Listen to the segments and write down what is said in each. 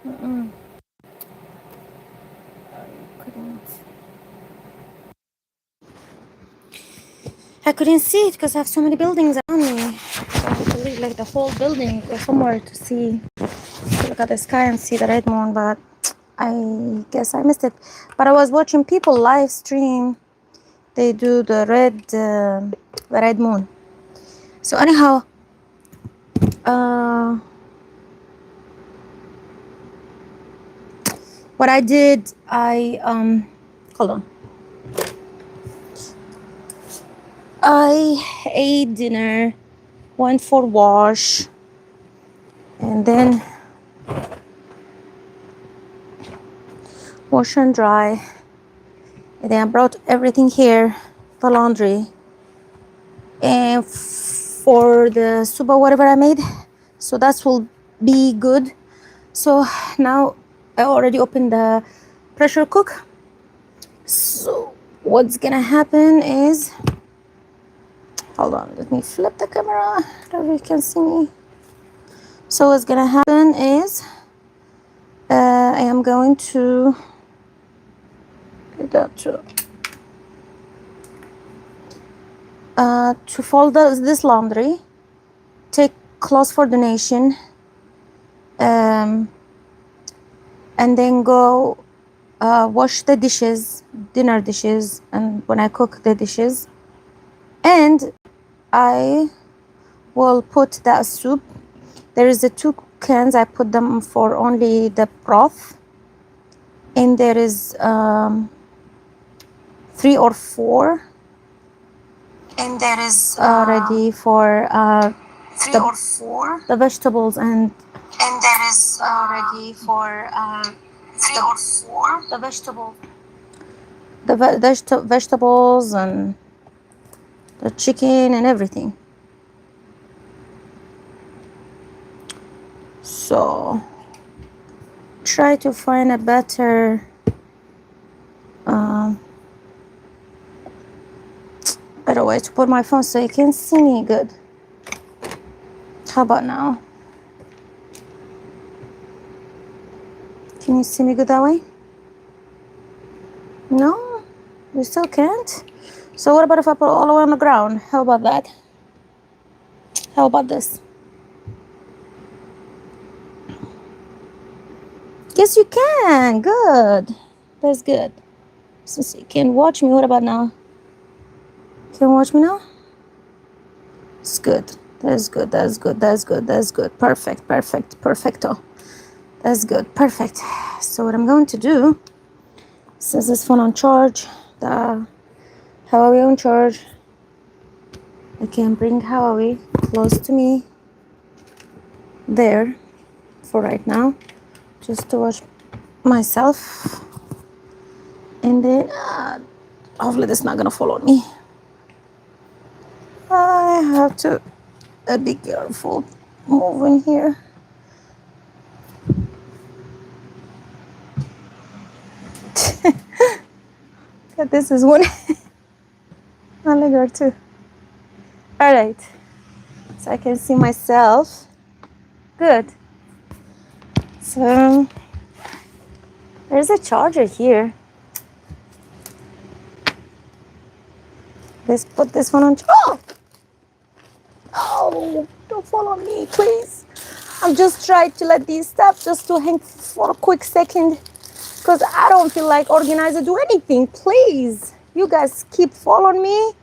Mm-mm. Couldn't. I couldn't see it because I have so many buildings around me. So I have to leave like the whole building or somewhere to see, to look at the sky and see the red moon. But I guess I missed it. But I was watching people live stream. They do the red moon. So anyhow, uh, what I did, hold on. I ate dinner, went for wash, and then wash and dry. And then I brought everything here, the laundry, and for the soup or whatever I made. So that will be good. So now I already opened the pressure cook. So what's gonna happen is, hold on, let me flip the camera so you can see me. So what's gonna happen is I am going to get that to fold this laundry, take clothes for donation, um, and then go wash the dishes, dinner dishes, and when I cook the dishes, and I will put that soup. There is the 2 cans. I put them for only the broth, and there is 3 or 4. And there is ready for 3 or 4 the vegetables, and there is ready for 3 or 4 the vegetable, vegetables and the chicken and everything. So try to find a better better way to put my phone so you can see me good. How about now? Can you see me good that way? No, you still can't. So what about if I put it all the way on the ground? How about that? How about this? Yes, you can. Good. That's good. Since you can watch me, what about now? Can you watch me now? It's good. That's good. That's good. That's good. That's good. Perfect. Perfect. Perfecto. That's good. Perfect. So what I'm going to do, since this phone on charge, the Huawei on charge, I can bring Huawei close to me there for right now, just to watch myself. And then hopefully that's not gonna fall on me. I have to be careful moving here. This is one alligator too. All right, so I can see myself. Good. So there's a charger here. Let's put this one on. Oh, don't fall on me, please. I'm just trying to let these stop just to hang for a quick second, because I don't feel like organizer do anything. Please, you guys keep following me.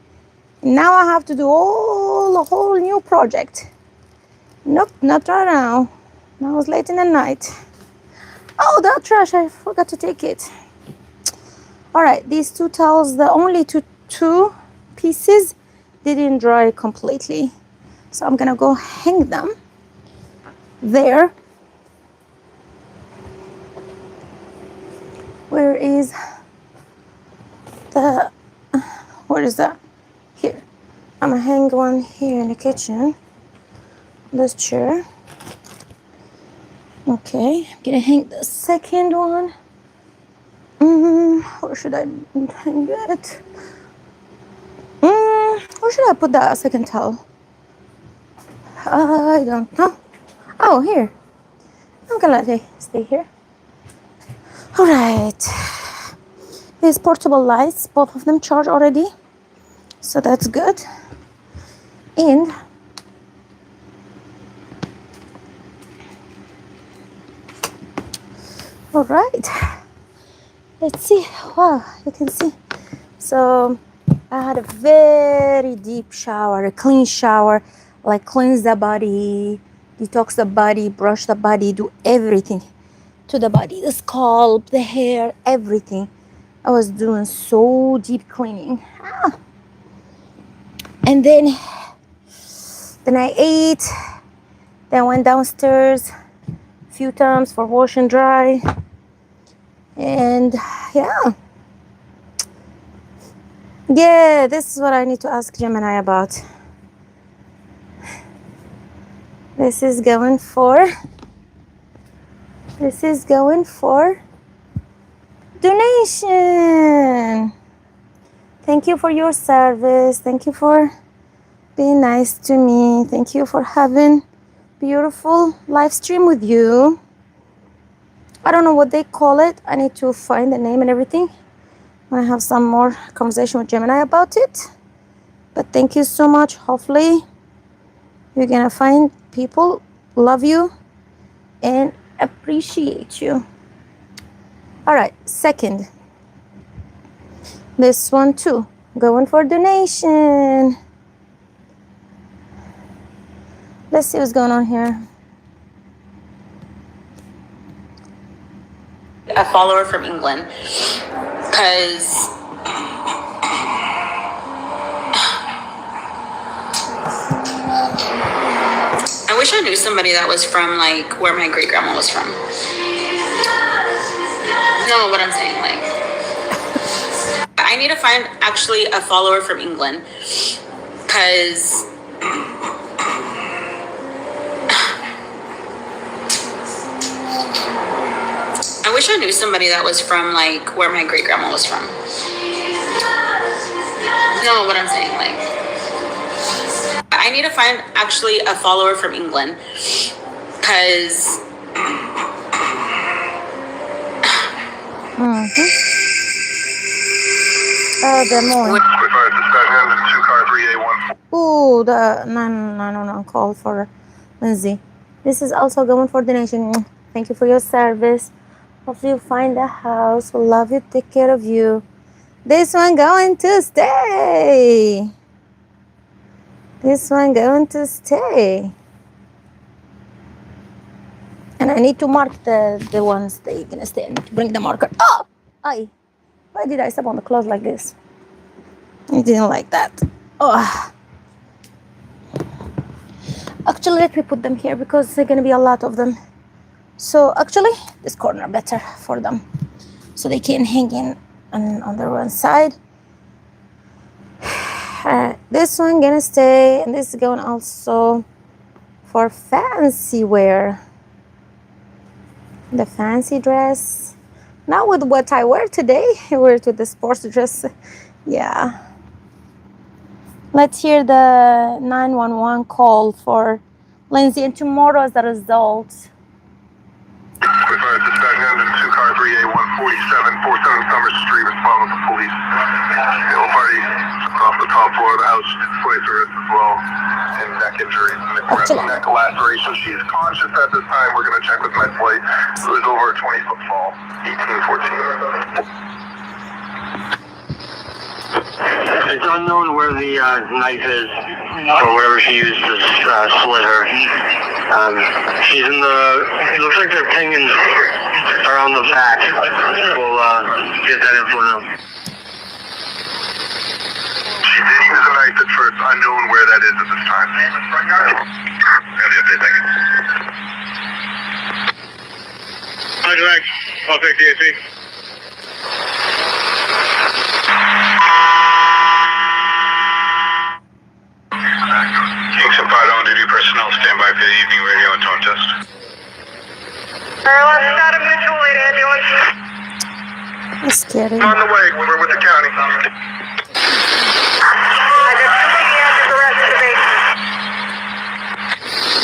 Now I have to do a whole new project. Nope, not right now. Now it's late in the night. Oh, that trash, I forgot to take it. All right, these 2 towels, the only two pieces didn't dry completely. So I'm gonna go hang them there. Where is that? Here. I'm gonna hang one here in the kitchen. This chair. Okay, I'm gonna hang the second one. Where should I hang it? Where should I put that second towel? I don't know. Oh, here. I'm gonna stay here. All right. These portable lights, both of them charge already, so that's good. And all right, let's see. Wow, you can see. So I had a very deep shower, a clean shower, like cleanse the body, detox the body, brush the body, do everything to the body, the scalp, the hair, everything. I was doing so deep cleaning. And then I ate, then went downstairs a few times for wash and dry. And yeah, this is what I need to ask Gemini about. This is going for donation. Thank you for your service. Thank you for being nice to me. Thank you for having beautiful live stream with you. I don't know what they call it. I need to find the name and everything. I have some more conversation with Gemini about it. But thank you so much. Hopefully you're gonna find people love you and appreciate you. All right, second, this one too, going for donation. Let's see what's going on here. A follower from England, because I wish I knew somebody that was from like where my great grandma was from. No, what I'm saying, like, I need to find actually a follower from England, because I wish I knew somebody that was from like where my great grandma was from. No, what I'm saying, like, I need to find actually a follower from England, because Des Moines. Ooh, the 911 call for Lindsay. This is also going for donation. Thank you for your service. Hopefully you find a house. We'll love you, take care of you. This one going to stay. This one going to stay. And I need to mark the ones that you're gonna stay. I need to bring the marker. Oh! Ay! Why did I step on the clothes like this? I didn't like that. Oh. Actually, let me put them here because there's gonna be a lot of them. So actually, this corner better for them, so they can hang in on their one side. This one gonna stay, and this is going also for fancy wear. The fancy dress, not with what I wear today. I wear it with the sports dress. Yeah. Let's hear the 911 call for Lindsay, and tomorrow is the result. Two car 3A147, 47 Summer Street, responding to police. The whole party off the top floor of the house, flights are as well, and neck injuries, neck laceration. She is conscious at this time. We're going to check with med flight. It was over a 20-foot fall, 1814. It's unknown where the knife is, or whatever she used to slit her. She's in the, it looks like they're pinging around the back. We'll get that info now. She did use a knife at first, unknown where that is at this time. Roger, X. I'll take DAC. Kingston 5 on-duty personnel, stand by for the evening radio and tone test. Let's start a mutual aid ambulance. That's scary. On the way, we're with the county. I got two pediatric arrests today.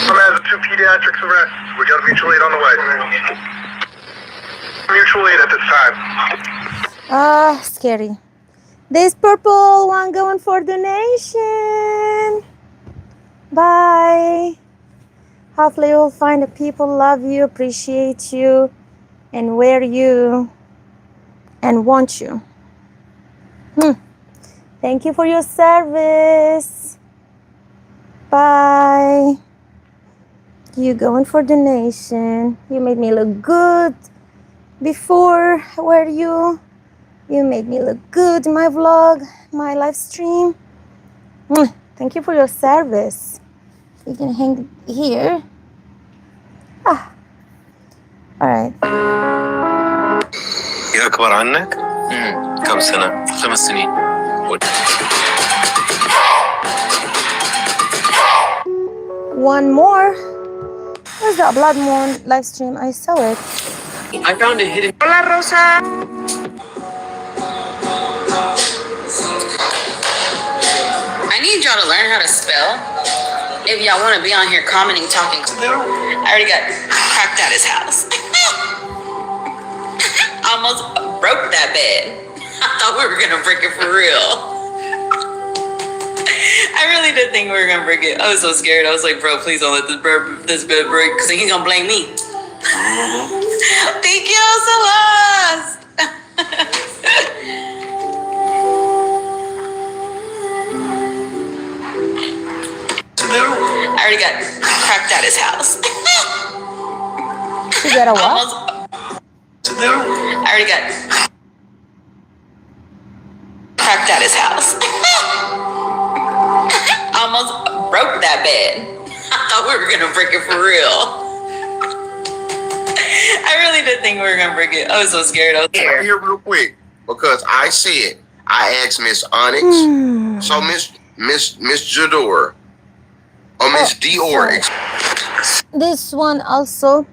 I'm as a 2 pediatrics arrests. We got a mutual aid on the way. Mutual aid at this time. Scary. This purple one going for donation. Bye. Hopefully you'll find the people love you, appreciate you, and wear you, and want you. Thank you for your service. Bye. You going for donation. You made me look good before I wear you. You made me look good in my vlog, my live stream. Thank you for your service. You can hang here. All right. أكبر عنك؟ كم سنة؟ 5 سنين. One more. Where's the blood moon live stream? I saw it. I found a hidden. Hola, Rosa. I need y'all to learn how to spell. If y'all want to be on here commenting, talking. I already got cracked at his house. Almost broke that bed. I thought we were gonna break it for real. I really did think we were gonna break it. I was so scared. I was like, bro, please don't let this bed break, because he's gonna blame me. Thank you, Celeste. I already got cracked at his house. You got a what? I already got cracked at his house. Almost broke that bed. I thought we were gonna break it for real. I really did think we were gonna break it. I was so scared. I was scared. Here real quick, because I asked Miss Onyx, so Miss Jador, or Miss Dior. This one also.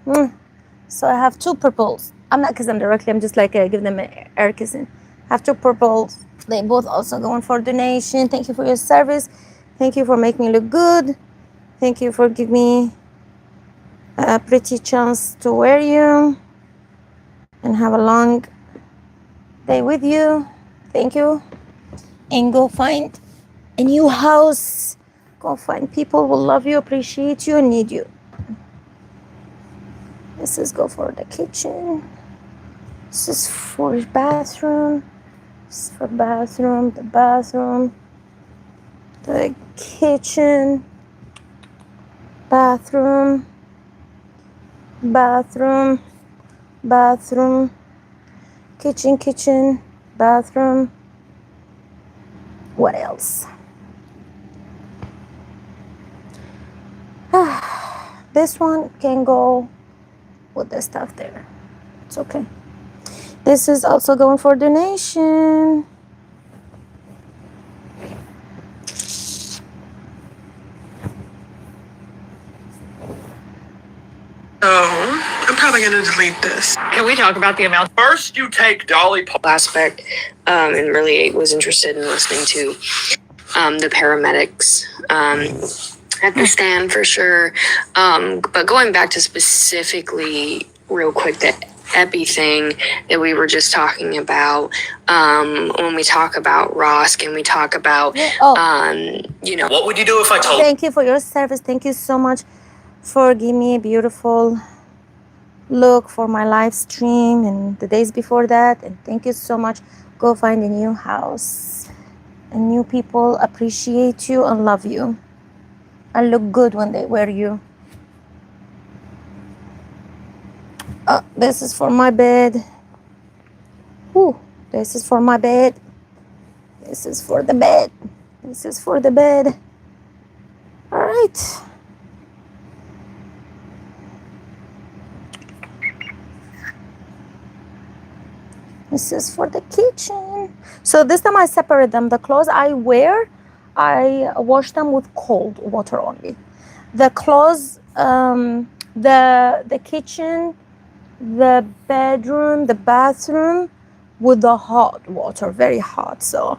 So I have 2 purples. I'm not kissing them directly. I'm just like give them an air kissing. I have 2 purples. They both also going for donation. Thank you for your service. Thank you for making me look good. Thank you for giving me a pretty chance to wear you and have a long day with you. Thank you. And go find a new house. Go find people who love you, appreciate you, and need you. This is go for the kitchen. This is for bathroom. This is for bathroom, the bathroom, the kitchen, bathroom, bathroom, bathroom, kitchen, bathroom. What else? This one can go with the stuff there. It's okay. This is also going for donation. I'm probably going to delete this. Can we talk about the amount First, you take Dolly Parton. aspect, and really was interested in listening to the paramedics at the stand for sure. But going back to specifically real quick, the epi thing that we were just talking about, when we talk about Rosk and we talk about, What would you do if I told Thank you for your service. Thank you so much for giving me a beautiful look for my live stream and the days before that. And thank you so much. Go find a new house. And new people appreciate you and love you. And look good when they wear you. This is for my bed. This is for my bed. This is for the bed. This is for the bed. All right. This is for the kitchen. So this time I separate them. The clothes I wear, I wash them with cold water only. The clothes, the kitchen, the bedroom, the bathroom, with the hot water, very hot. So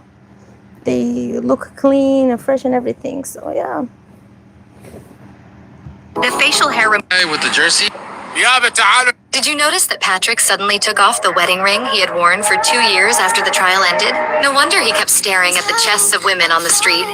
they look clean and fresh and everything. So yeah. The facial hair. Hey, with the jersey? Did you notice that Patrick suddenly took off the wedding ring he had worn for 2 years after the trial ended? No wonder he kept staring at the chests of women on the street.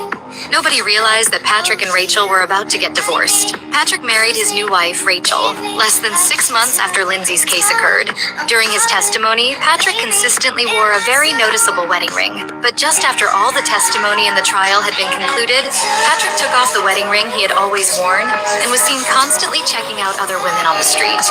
Nobody realized that Patrick and Rachel were about to get divorced. Patrick married his new wife, Rachel, less than 6 months after Lindsay's case occurred. During his testimony, Patrick consistently wore a very noticeable wedding ring. But just after all the testimony in the trial had been concluded, Patrick took off the wedding ring he had always worn and was seen constantly checking out other women on the street.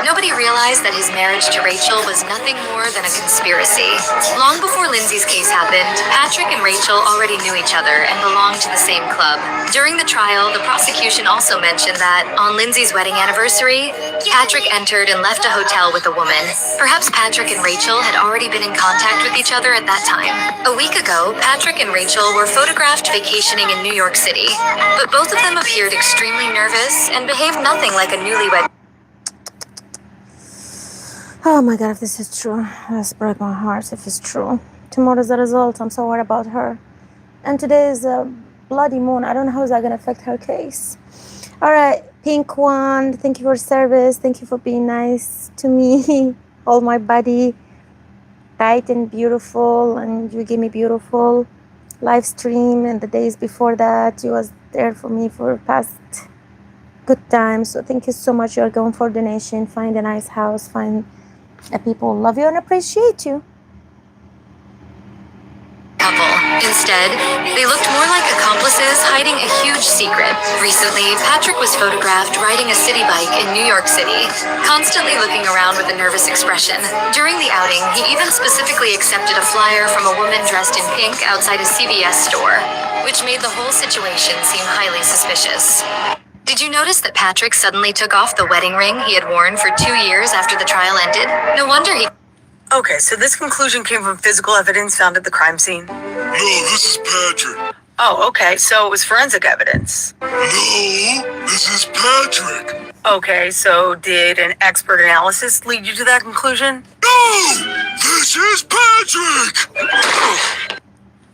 Nobody realized that his marriage to Rachel was nothing more than a conspiracy. Long before Lindsay's case happened, Patrick and Rachel already knew each other and belonged to the same club. During the trial, the prosecution also mentioned that on Lindsay's wedding anniversary, Patrick entered and left a hotel with a woman. Perhaps Patrick and Rachel had already been in contact with each other at that time. A week ago, Patrick and Rachel were photographed vacationing in New York City, but both of them appeared extremely nervous and behaved nothing like a newlywed. Oh my god, if this is true, that's break my heart if it's true. Tomorrow's the result. I'm so worried about her. And today is a bloody moon. I don't know how is that going to affect her case. All right, Pink One, thank you for service. Thank you for being nice to me. All my body, bright and beautiful. And you gave me beautiful live stream. And the days before that, you was there for me for past good times. So thank you so much. You're going for donation. Find a nice house. Find people who love you and appreciate you. Couple. Instead, they looked more like accomplices hiding a huge secret. Recently, Patrick was photographed riding a city bike in New York City, constantly looking around with a nervous expression. During the outing, he even specifically accepted a flyer from a woman dressed in pink outside a CVS store, which made the whole situation seem highly suspicious. Did you notice that Patrick suddenly took off the wedding ring he had worn for 2 years after the trial ended? No wonder he... Okay, so this conclusion came from physical evidence found at the crime scene. No, this is Patrick. Oh, okay, so it was forensic evidence. No, this is Patrick. Okay, so did an expert analysis lead you to that conclusion? No, this is Patrick.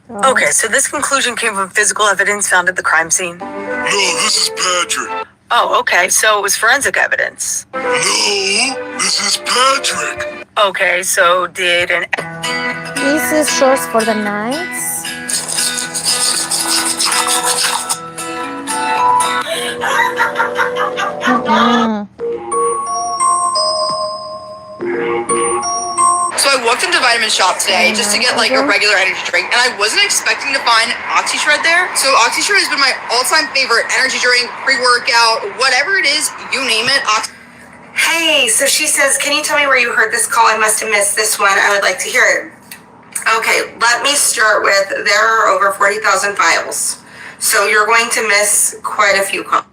Okay, so this conclusion came from physical evidence found at the crime scene. No, this is Patrick. Oh, okay, so it was forensic evidence. No, this is Patrick. Okay, so did an... This is shorts for the nights. So I walked into Vitamin Shop today just to get like a regular energy drink, and I wasn't expecting to find OxyShred there. So OxyShred has been my all-time favorite energy drink, pre-workout, whatever it is, you name it. Hey, so she says, can you tell me where you heard this call? I must have missed this one. I would like to hear it. Okay, let me start with, there are over 40,000 files. So you're going to miss quite a few calls.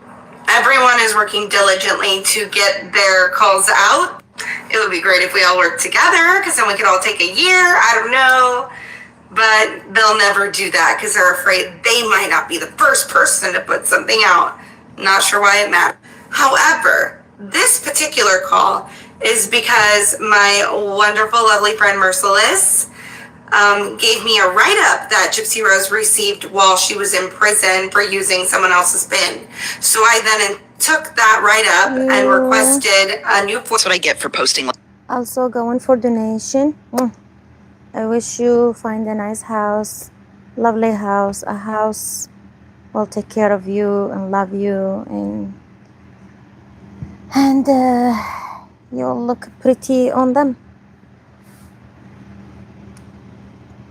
Everyone is working diligently to get their calls out. It would be great if we all worked together, because then we could all take a year. I don't know. But they'll never do that because they're afraid they might not be the first person to put something out. Not sure why it matters. However, this particular call is because my wonderful, lovely friend Merciless gave me a write-up that Gypsy Rose received while she was in prison for using someone else's PIN. So I then took that write-up and requested a new... That's what I get for posting. Also going for donation. I wish you find a nice house, lovely house, a house will take care of you and love you, and you'll look pretty on them.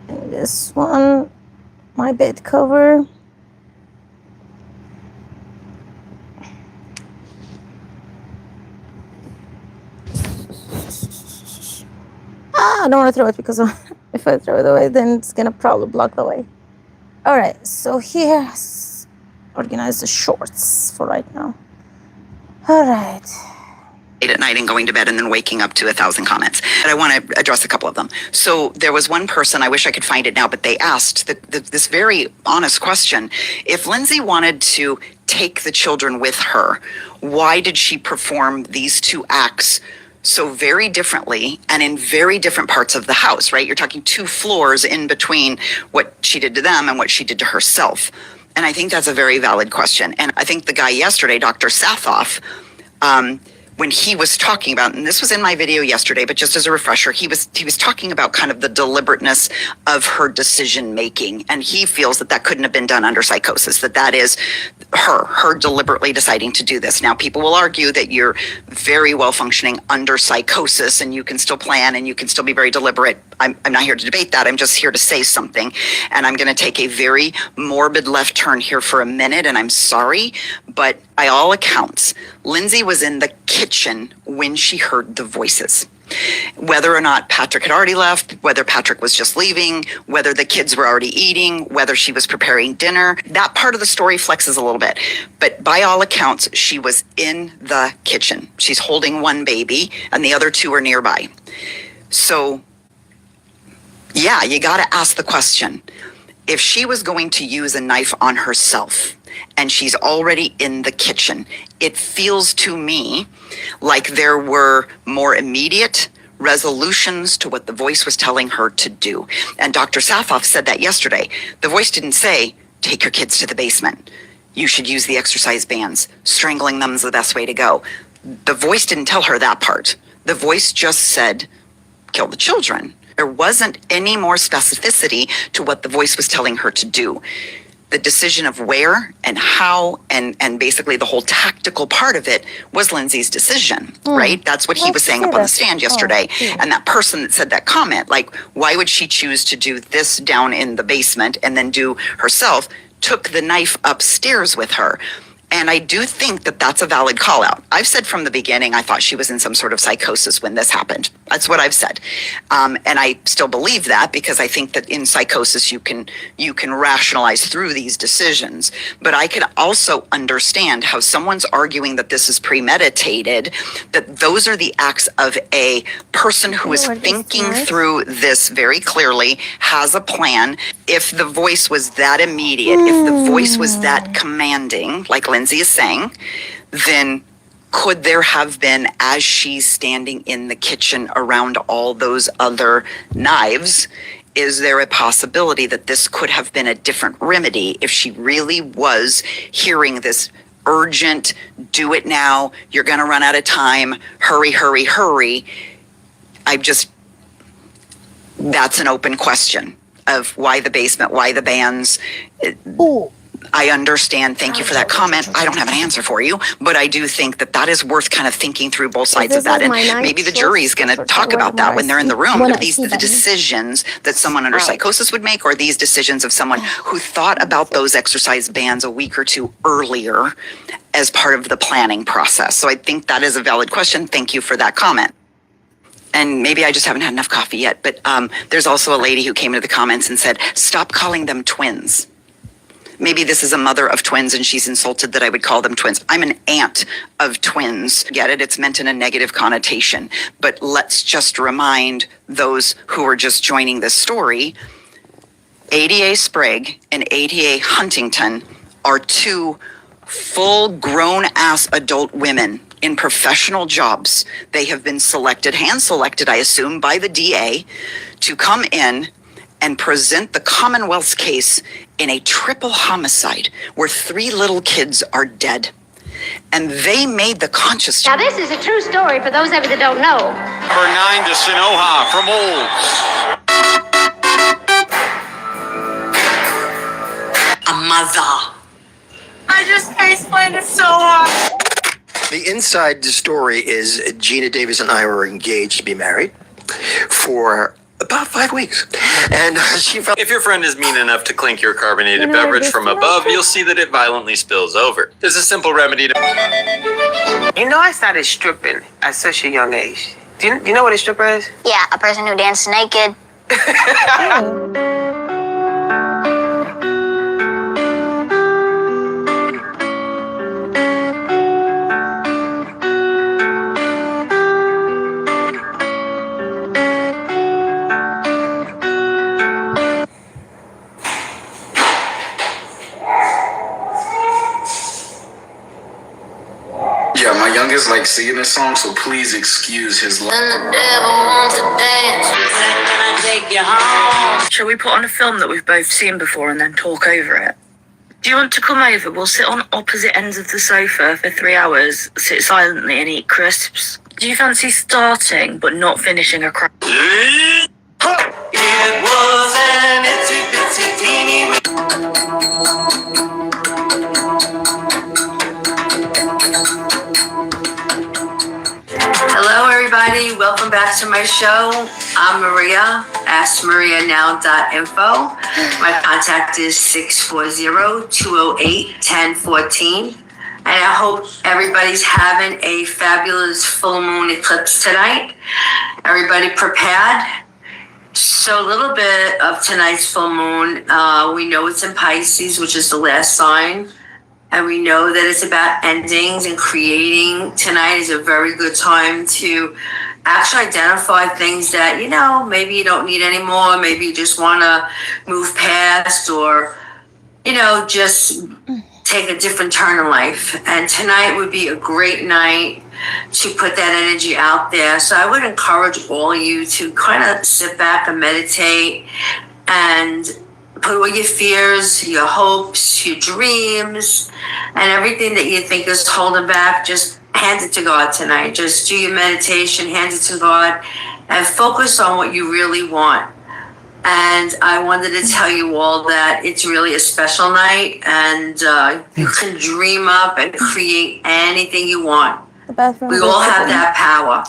And this one, my bed cover. I don't want to throw it because if I throw it away, then it's gonna probably block the way. All right, so here's organize the shorts for right now. All right. At night and going to bed and then waking up to 1,000 comments. But I want to address a couple of them. So there was one person, I wish I could find it now, but they asked this very honest question. If Lindsay wanted to take the children with her, why did she perform these two acts so very differently and in very different parts of the house, right? You're talking 2 floors in between what she did to them and what she did to herself. And I think that's a very valid question. And I think the guy yesterday, Dr. Sathoff, when he was talking about, and this was in my video yesterday, but just as a refresher, he was talking about kind of the deliberateness of her decision making, and he feels that couldn't have been done under psychosis. That is her deliberately deciding to do this. Now, people will argue that you're very well functioning under psychosis, and you can still plan and you can still be very deliberate. I'm not here to debate that. I'm just here to say something, and I'm going to take a very morbid left turn here for a minute, and I'm sorry, but by all accounts, Lindsay was in the kitchen when she heard the voices. Whether or not Patrick had already left, whether Patrick was just leaving, whether the kids were already eating, whether she was preparing dinner, that part of the story flexes a little bit. But by all accounts, she was in the kitchen. She's holding one baby and the other two are nearby. So, yeah, you got to ask the question. If she was going to use a knife on herself, and she's already in the kitchen, it feels to me like there were more immediate resolutions to what the voice was telling her to do. And Dr. Sathoff said that yesterday. The voice didn't say, take your kids to the basement. You should use the exercise bands. Strangling them is the best way to go. The voice didn't tell her that part. The voice just said, kill the children. There wasn't any more specificity to what the voice was telling her to do. The decision of where and how and basically the whole tactical part of it was Lindsay's decision, right? That's what he was saying up on the stand yesterday. And that person that said that comment, like, why would she choose to do this down in the basement and then do herself, took the knife upstairs with her. And I do think that that's a valid call out. I've said from the beginning, I thought she was in some sort of psychosis when this happened. That's what I've said. And I still believe that because I think that in psychosis, you can rationalize through these decisions. But I could also understand how someone's arguing that this is premeditated, that those are the acts of a person who is thinking through this very clearly, has a plan. If the voice was that immediate, if the voice was that commanding, like Lindsay is saying, then could there have been, as she's standing in the kitchen around all those other knives, is there a possibility that this could have been a different remedy if she really was hearing this urgent, do it now, you're going to run out of time, hurry, hurry, hurry? That's an open question of why the basement, why the bands. I understand. Thank you for that comment. I don't have an answer for you, but I do think that is worth kind of thinking through both sides of that. And maybe the jury is going to talk about that when they're in the room. Are these the decisions that someone under psychosis would make, or these decisions of someone who thought about those exercise bands a week or two earlier as part of the planning process? So I think that is a valid question. Thank you for that comment. And maybe I just haven't had enough coffee yet, but there's also a lady who came into the comments and said, stop calling them twins. Maybe this is a mother of twins and she's insulted that I would call them twins. I'm an aunt of twins. Get it? It's meant in a negative connotation. But let's just remind those who are just joining this story, ADA Sprague and ADA Huntington are two full-grown ass adult women in professional jobs. They have been selected, hand-selected, I assume, by the DA to come in and present the Commonwealth's case in a triple homicide where 3 little kids are dead. And they made the conscious... Now, this is a true story for those of you that don't know. Number 9 to Sinoha from Olds. A mother. I just face planted so hard. The inside story is Gina Davis and I were engaged to be married for about 5 weeks. And she felt... If your friend is mean enough to clink your carbonated beverage from above, you'll see that it violently spills over. There's a simple remedy to... You know, I started stripping at such a young age. Do you know what a stripper is? Yeah, a person who dances naked. Yeah, my youngest likes singing this song, so please excuse his The devil wants to dance. Can I take you home? Shall we put on a film that we've both seen before and then talk over it? Do you want to come over? We'll sit on opposite ends of the sofa for 3 hours, sit silently and eat crisps. Do you fancy starting but not finishing a crack? It was an itsy bitsy teeny. Hello, everybody. Welcome back to my show. I'm Maria, AskMariaNow.info. My contact is 640-208-1014. And I hope everybody's having a fabulous full moon eclipse tonight. Everybody prepared? So a little bit of tonight's full moon. We know it's in Pisces, which is the last sign. And we know that it's about endings and creating. Tonight is a very good time to actually identify things that, you know, maybe you don't need anymore. Maybe you just want to move past or, you know, just take a different turn in life. And tonight would be a great night to put that energy out there. So I would encourage all of you to kind of sit back and meditate and put all your fears, your hopes, your dreams, and everything that you think is holding back, just hand it to God tonight. Just do your meditation, hand it to God, and focus on what you really want. And I wanted to tell you all that it's really a special night, and you can dream up and create anything you want. We all have that power.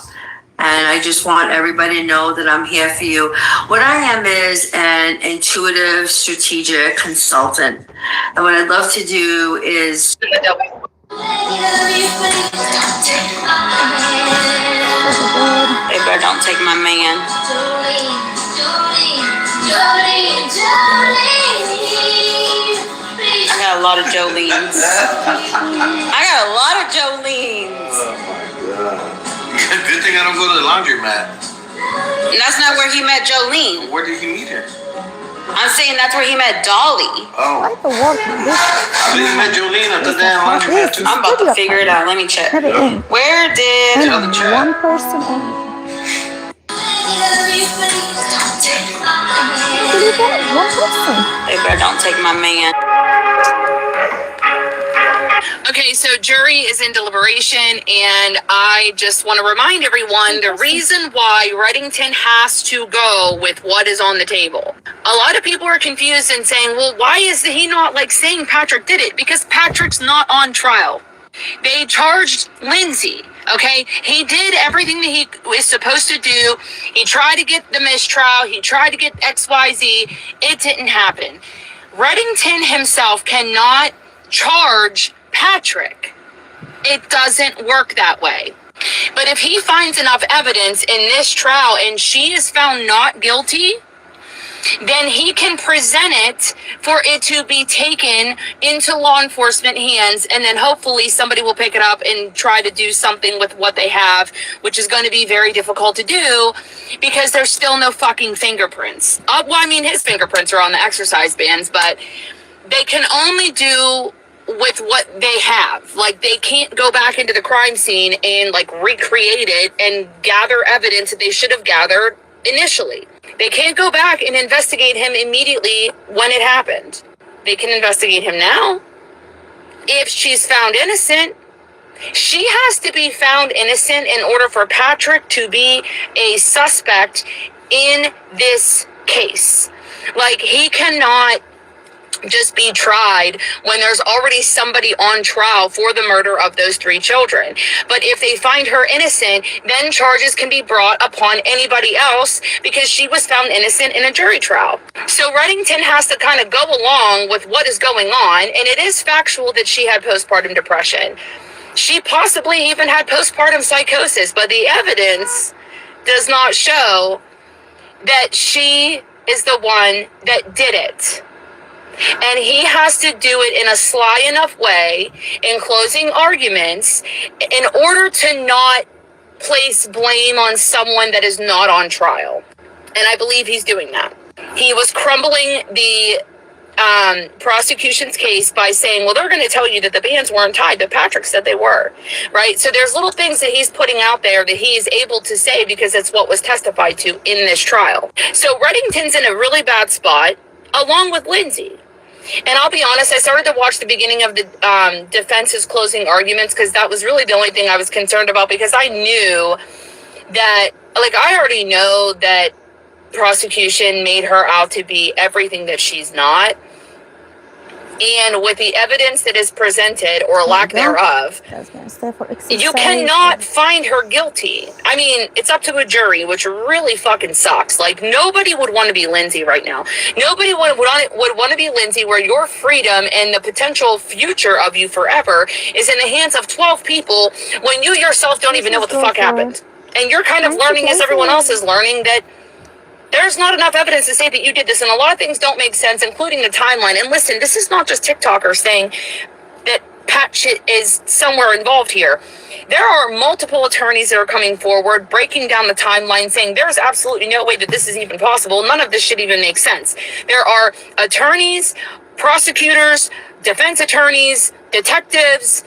And I just want everybody to know that I'm here for you. What I am is an intuitive, strategic consultant. And what I'd love to do is... Hey, bro, don't take my man. I got a lot of Jolene's. Good thing I don't go to the laundromat. And that's not where he met Jolene. Where did he meet her? I'm saying that's where he met Dolly. Oh. I didn't met Jolene at the damn laundromat too. I'm about to figure it out. Let me check. Where did... One person only. One person. They better don't take my man. Okay, so jury is in deliberation, and I just want to remind everyone the reason why Reddington has to go with what is on the table. A lot of people are confused and saying, well, why is he not like saying Patrick did it? Because Patrick's not on trial. They charged Lindsay. Okay, he did everything that he was supposed to do. He tried to get the mistrial. He tried to get XYZ. It didn't happen. Reddington himself cannot charge Patrick. It doesn't work that way. But if he finds enough evidence in this trial and she is found not guilty, then he can present it for it to be taken into law enforcement hands, and then hopefully somebody will pick it up and try to do something with what they have, which is going to be very difficult to do because there's still no fucking fingerprints. Well, I mean, his fingerprints are on the exercise bands, but they can only do with what they have. Like, they can't go back into the crime scene and like recreate it and gather evidence that they should have gathered initially. They can't go back and investigate him immediately when it happened. They can investigate him now. If she's found innocent, she has to be found innocent in order for Patrick to be a suspect in this case. Like, he cannot just be tried when there's already somebody on trial for the murder of those 3 children. But if they find her innocent, then charges can be brought upon anybody else because she was found innocent in a jury trial. So Reddington has to kind of go along with what is going on, and it is factual that she had postpartum depression. She possibly even had postpartum psychosis, but the evidence does not show that she is the one that did it. And he has to do it in a sly enough way in closing arguments in order to not place blame on someone that is not on trial. And I believe he's doing that. He was crumbling the prosecution's case by saying, well, they're going to tell you that the bands weren't tied, but Patrick said they were, right? So there's little things that he's putting out there that he is able to say because it's what was testified to in this trial. So Reddington's in a really bad spot, along with Lindsay. And I'll be honest, I started to watch the beginning of the defense's closing arguments because that was really the only thing I was concerned about, because I knew that, like, I already know that prosecution made her out to be everything that she's not. And with the evidence that is presented, or lack thereof, you cannot find her guilty. I mean, it's up to a jury, which really fucking sucks. Like, nobody would want to be Lindsay right now. Nobody would want to be Lindsay, where your freedom and the potential future of you forever is in the hands of 12 people when you yourself don't even know what the fuck happened. And you're kind of learning, as everyone else is learning, that there's not enough evidence to say that you did this, and a lot of things don't make sense, including the timeline. And listen, this is not just TikTokers saying that Pat shit is somewhere involved here. There are multiple attorneys that are coming forward, breaking down the timeline, saying there's absolutely no way that this is even possible. None of this should even make sense. There are attorneys, prosecutors, defense attorneys, detectives,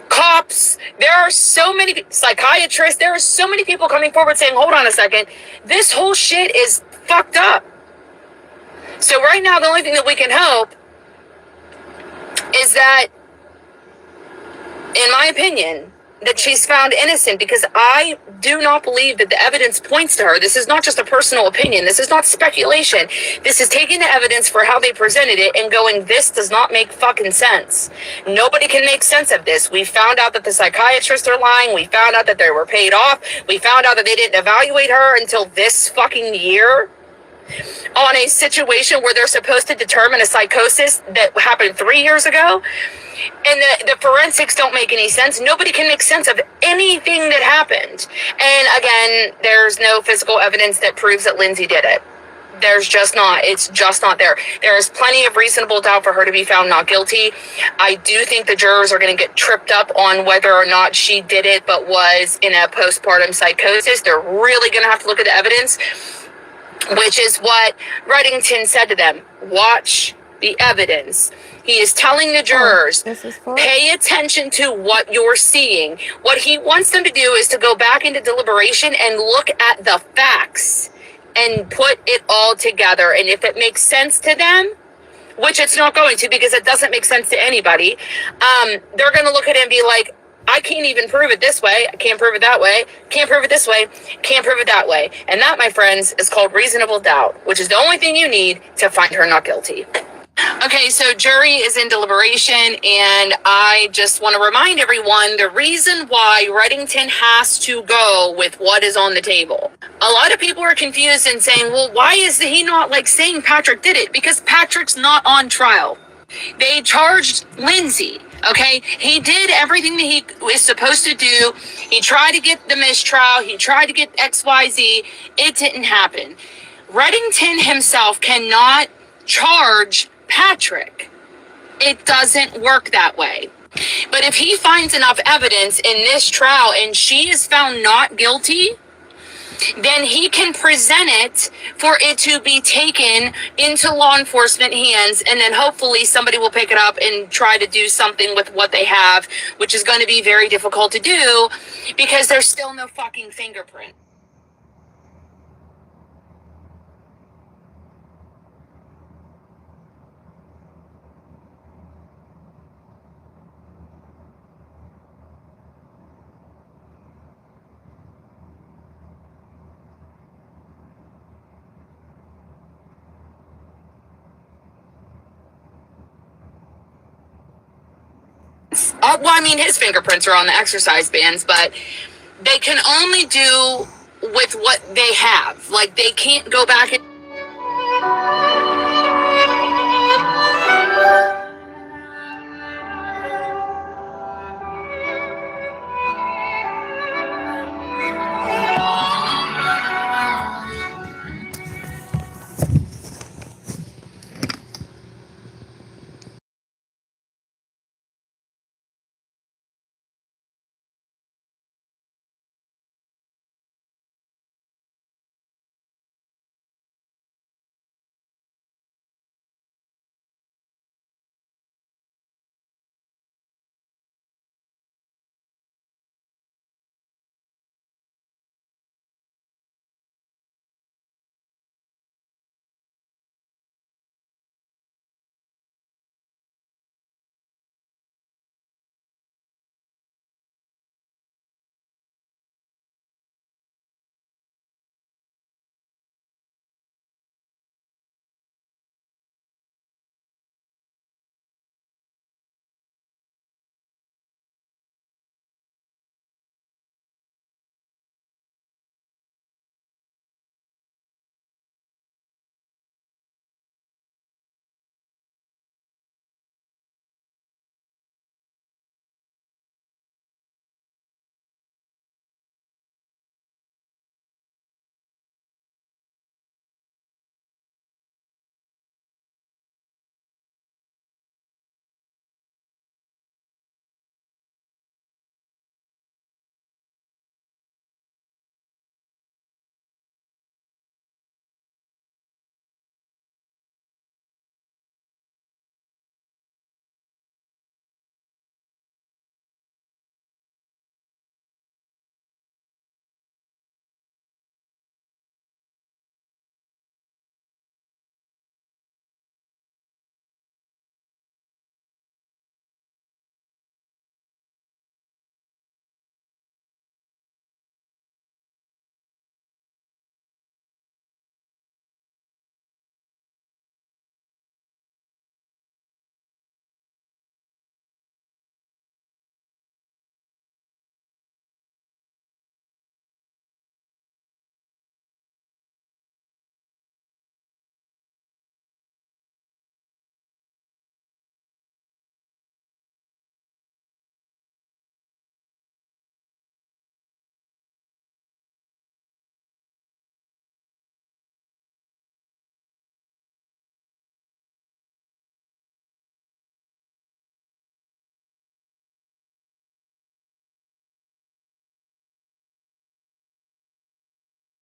cops. There are so many psychiatrists. There are so many people coming forward saying, hold on a second, this whole shit is fucked up. So right now, the only thing that we can hope is that, in my opinion, that she's found innocent, because I do not believe that the evidence points to her. This is not just a personal opinion. This is not speculation. This is taking the evidence for how they presented it and going, this does not make fucking sense. Nobody can make sense of this. We found out that the psychiatrists are lying. We found out that they were paid off. We found out that they didn't evaluate her until this fucking year on a situation where they're supposed to determine a psychosis that happened 3 years ago. And the forensics don't make any sense. Nobody can make sense of anything that happened. And again, there's no physical evidence that proves that Lindsay did it. There's just not. It's just not there. There is plenty of reasonable doubt for her to be found not guilty. I do think the jurors are going to get tripped up on whether or not she did it, but was in a postpartum psychosis. They're really going to have to look at the evidence, which is what Reddington said to them. Watch the evidence. He is telling the jurors, pay attention to what you're seeing. What he wants them to do is to go back into deliberation and look at the facts and put it all together. And if it makes sense to them, which it's not going to, because it doesn't make sense to anybody, they're going to look at it and be like, I can't even prove it this way. I can't prove it that way. Can't prove it this way. Can't prove it that way. And that, my friends, is called reasonable doubt, which is the only thing you need to find her not guilty. Okay, so jury is in deliberation, and I just want to remind everyone the reason why Reddington has to go with what is on the table. A lot of people are confused and saying, well, why is he not like saying Patrick did it? Because Patrick's not on trial. They charged Lindsay. Okay, he did everything that he was supposed to do. He tried to get the mistrial. He tried to get XYZ. It didn't happen. Reddington himself cannot charge Patrick. It doesn't work that way. But if he finds enough evidence in this trial and she is found not guilty, then he can present it for it to be taken into law enforcement hands, and then hopefully somebody will pick it up and try to do something with what they have, which is going to be very difficult to do because there's still no fucking fingerprint. Well, I mean, his fingerprints are on the exercise bands, but they can only do with what they have. Like, they can't go back and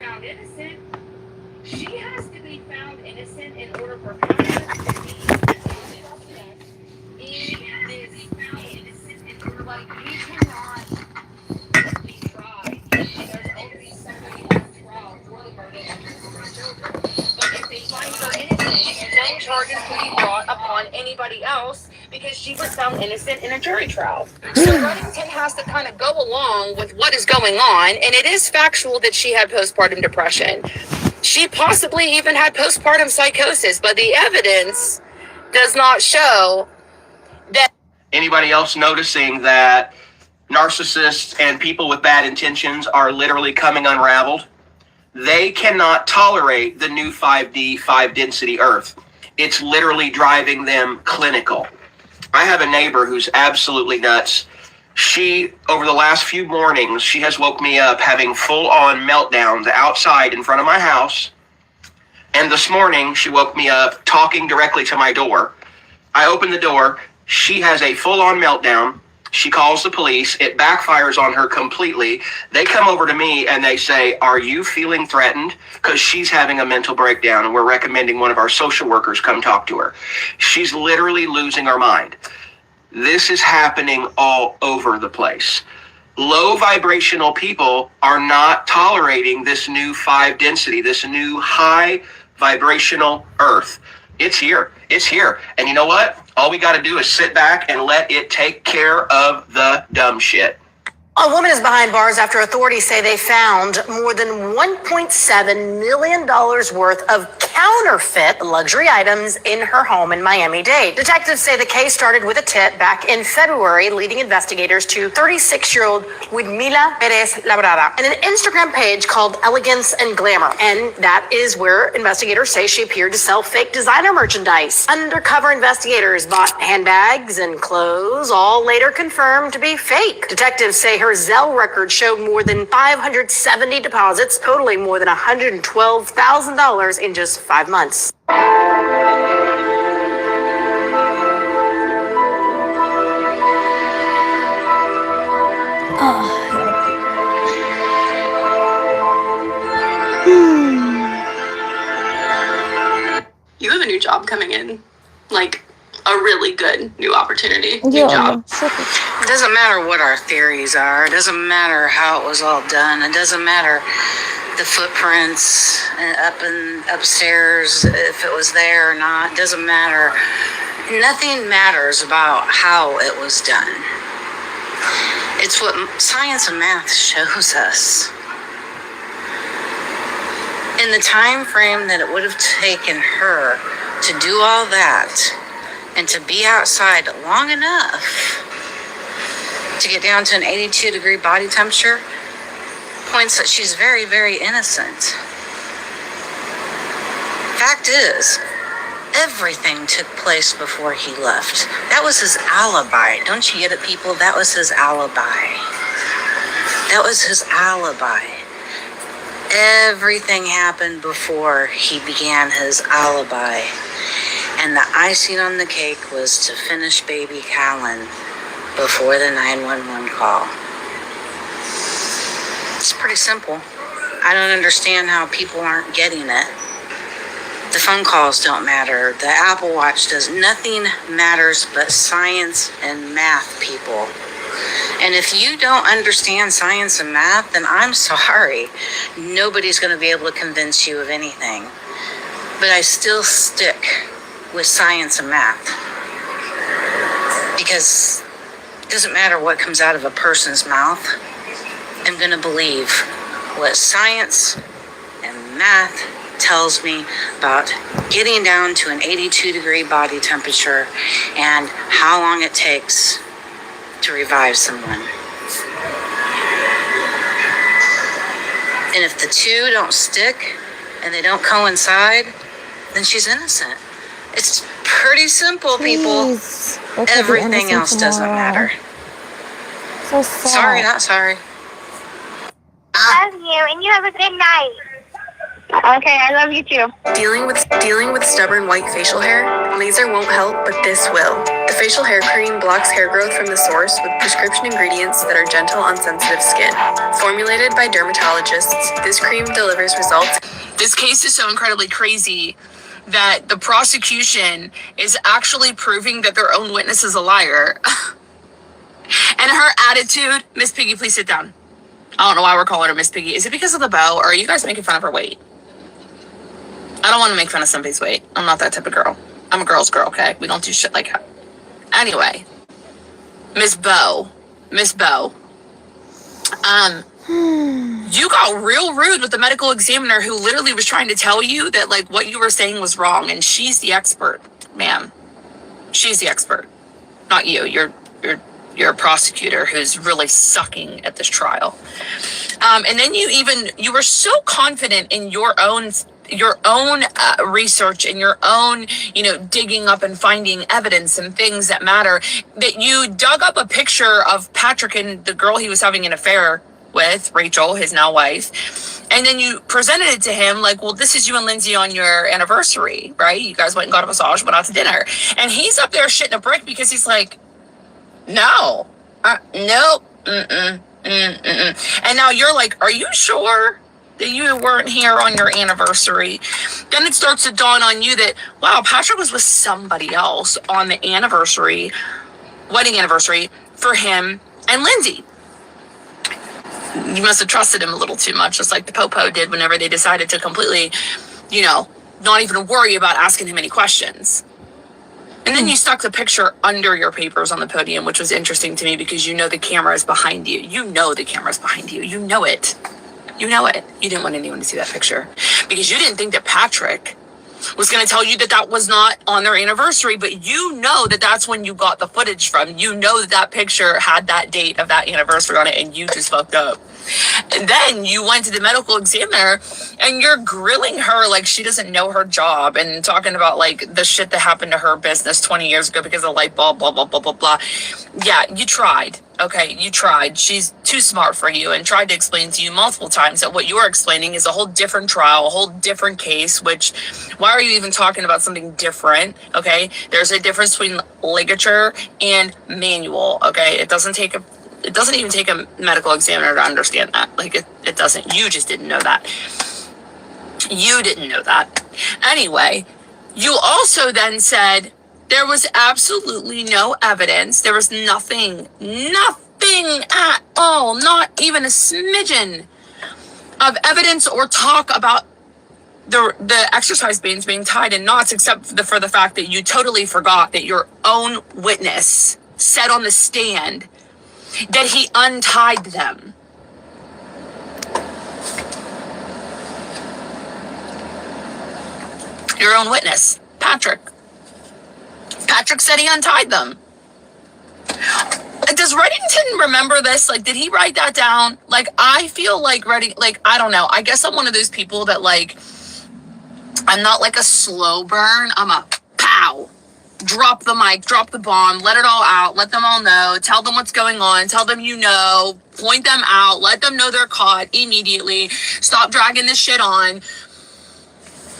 found innocent. She has to be found innocent in order for her to be in this case. Like, we cannot be tried. There's always somebody on trial for the murder of her children. But if they find her innocent, then charges can be brought upon anybody else because she was found innocent in a jury trial. So Reddington has to kind of go along with what is going on, and it is factual that she had postpartum depression. She possibly even had postpartum psychosis, but the evidence does not show that. Anybody else noticing that narcissists and people with bad intentions are literally coming unraveled? They cannot tolerate the new 5D, 5 density Earth. It's literally driving them clinical. I have a neighbor who's absolutely nuts. She, over the last few mornings, she has woke me up having full-on meltdowns outside in front of my house. And this morning, she woke me up talking directly to my door. I open the door. She has a full-on meltdown. She calls the police. It backfires on her completely. They come over to me and they say, "Are you feeling threatened?" Because she's having a mental breakdown and we're recommending one of our social workers come talk to her. She's literally losing her mind. This is happening all over the place. Low vibrational people are not tolerating this new 5 density, this new high vibrational Earth. It's here. It's here. And you know what? All we got to do is sit back and let it take care of the dumb shit. A woman is behind bars after authorities say they found more than $1.7 million worth of counterfeit luxury items in her home in Miami-Dade. Detectives say the case started with a tip back in February, leading investigators to 36-year-old Widmila Perez Labrada and an Instagram page called Elegance and Glamour. And that is where investigators say she appeared to sell fake designer merchandise. Undercover investigators bought handbags and clothes, all later confirmed to be fake. Detectives say her Zelle record showed more than 570 deposits, totaling more than $112,000 in just 5 months. You have a new job coming in, like a really good new opportunity, new job. It doesn't matter what our theories are. It doesn't matter how it was all done. It doesn't matter the footprints up and upstairs, if it was there or not. It doesn't matter. Nothing matters about how it was done. It's what science and math shows us. In the time frame that it would have taken her to do all that and to be outside long enough to get down to an 82-degree body temperature points that she's very, very innocent. Fact is, everything took place before he left. That was his alibi. Don't you get it, people? That was his alibi. That was his alibi. Everything happened before he began his alibi. And the icing on the cake was to finish baby Callan before the 911 call. It's pretty simple. I don't understand how people aren't getting it. The phone calls don't matter. The Apple Watch does. Nothing matters but science and math, people. And if you don't understand science and math, then I'm sorry. Nobody's going to be able to convince you of anything. But I still stick with science and math. Because it doesn't matter what comes out of a person's mouth. I'm going to believe what science and math tells me about getting down to an 82-degree body temperature and how long it takes to revive someone. And if the two don't stick and they don't coincide, then she's innocent. It's pretty simple, people. Everything else doesn't matter. So sad. Sorry, not sorry. Love you, and you have a good night. Okay, I love you too. Dealing with stubborn white facial hair? Laser won't help, but this will. The facial hair cream blocks hair growth from the source with prescription ingredients that are gentle on sensitive skin. Formulated by dermatologists, this cream delivers results. This case is so incredibly crazy that the prosecution is actually proving that their own witness is a liar. And her attitude, Miss Piggy, please sit down. I don't know why we're calling her Miss Piggy. Is it because of the bow, or are you guys making fun of her weight? I don't want to make fun of somebody's weight. I'm not that type of girl. I'm a girl's girl, okay? We don't do shit like that. Anyway, Miss Bo, you got real rude with the medical examiner who literally was trying to tell you that like what you were saying was wrong, and she's the expert, ma'am. She's the expert, not you. You're a prosecutor who's really sucking at this trial. And then you were so confident in your own research and your own, digging up and finding evidence and things that matter, that you dug up a picture of Patrick and the girl he was having an affair with, Rachel, his now wife. And then you presented it to him like, well, this is you and Lindsay on your anniversary, right? You guys went and got a massage, went out to dinner. And he's up there shitting a brick because he's like, no, nope, And now you're like, are you sure that you weren't here on your anniversary? Then it starts to dawn on you that, wow, Patrick was with somebody else on the wedding anniversary for him and Lindsay. You must have trusted him a little too much, just like the Popo did whenever they decided to completely, not even worry about asking him any questions. And then you stuck the picture under your papers on the podium, which was interesting to me because the camera is behind you. You know the camera's behind you. You know it. You know it. You didn't want anyone to see that picture because you didn't think that Patrick was going to tell you that that was not on their anniversary, but you know that that's when you got the footage from. You know that picture had that date of that anniversary on it, and you just fucked up. And then you went to the medical examiner and you're grilling her like she doesn't know her job and talking about like the shit that happened to her business 20 years ago because of light bulb, blah, blah, blah, blah, blah. Yeah, you tried. Okay, you tried. She's too smart for you and tried to explain to you multiple times that what you're explaining is a whole different trial, a whole different case, which why are you even talking about something different? Okay, there's a difference between ligature and manual. Okay, it doesn't even take a medical examiner to understand that. Like it doesn't. You just didn't know that. You didn't know that. Anyway, you also then said there was absolutely no evidence. There was nothing at all, not even a smidgen of evidence or talk about the exercise bands being tied in knots, except for the fact that you totally forgot that your own witness said on the stand that he untied them. Your own witness, Patrick. Patrick said he untied them. Does Reddington remember this? Like, did he write that down? Like, I feel like I don't know. I guess I'm one of those people that I'm not like a slow burn. I'm a pow. Drop the mic, drop the bomb, let it all out, let them all know, tell them what's going on, tell them point them out, let them know they're caught immediately, stop dragging this shit on,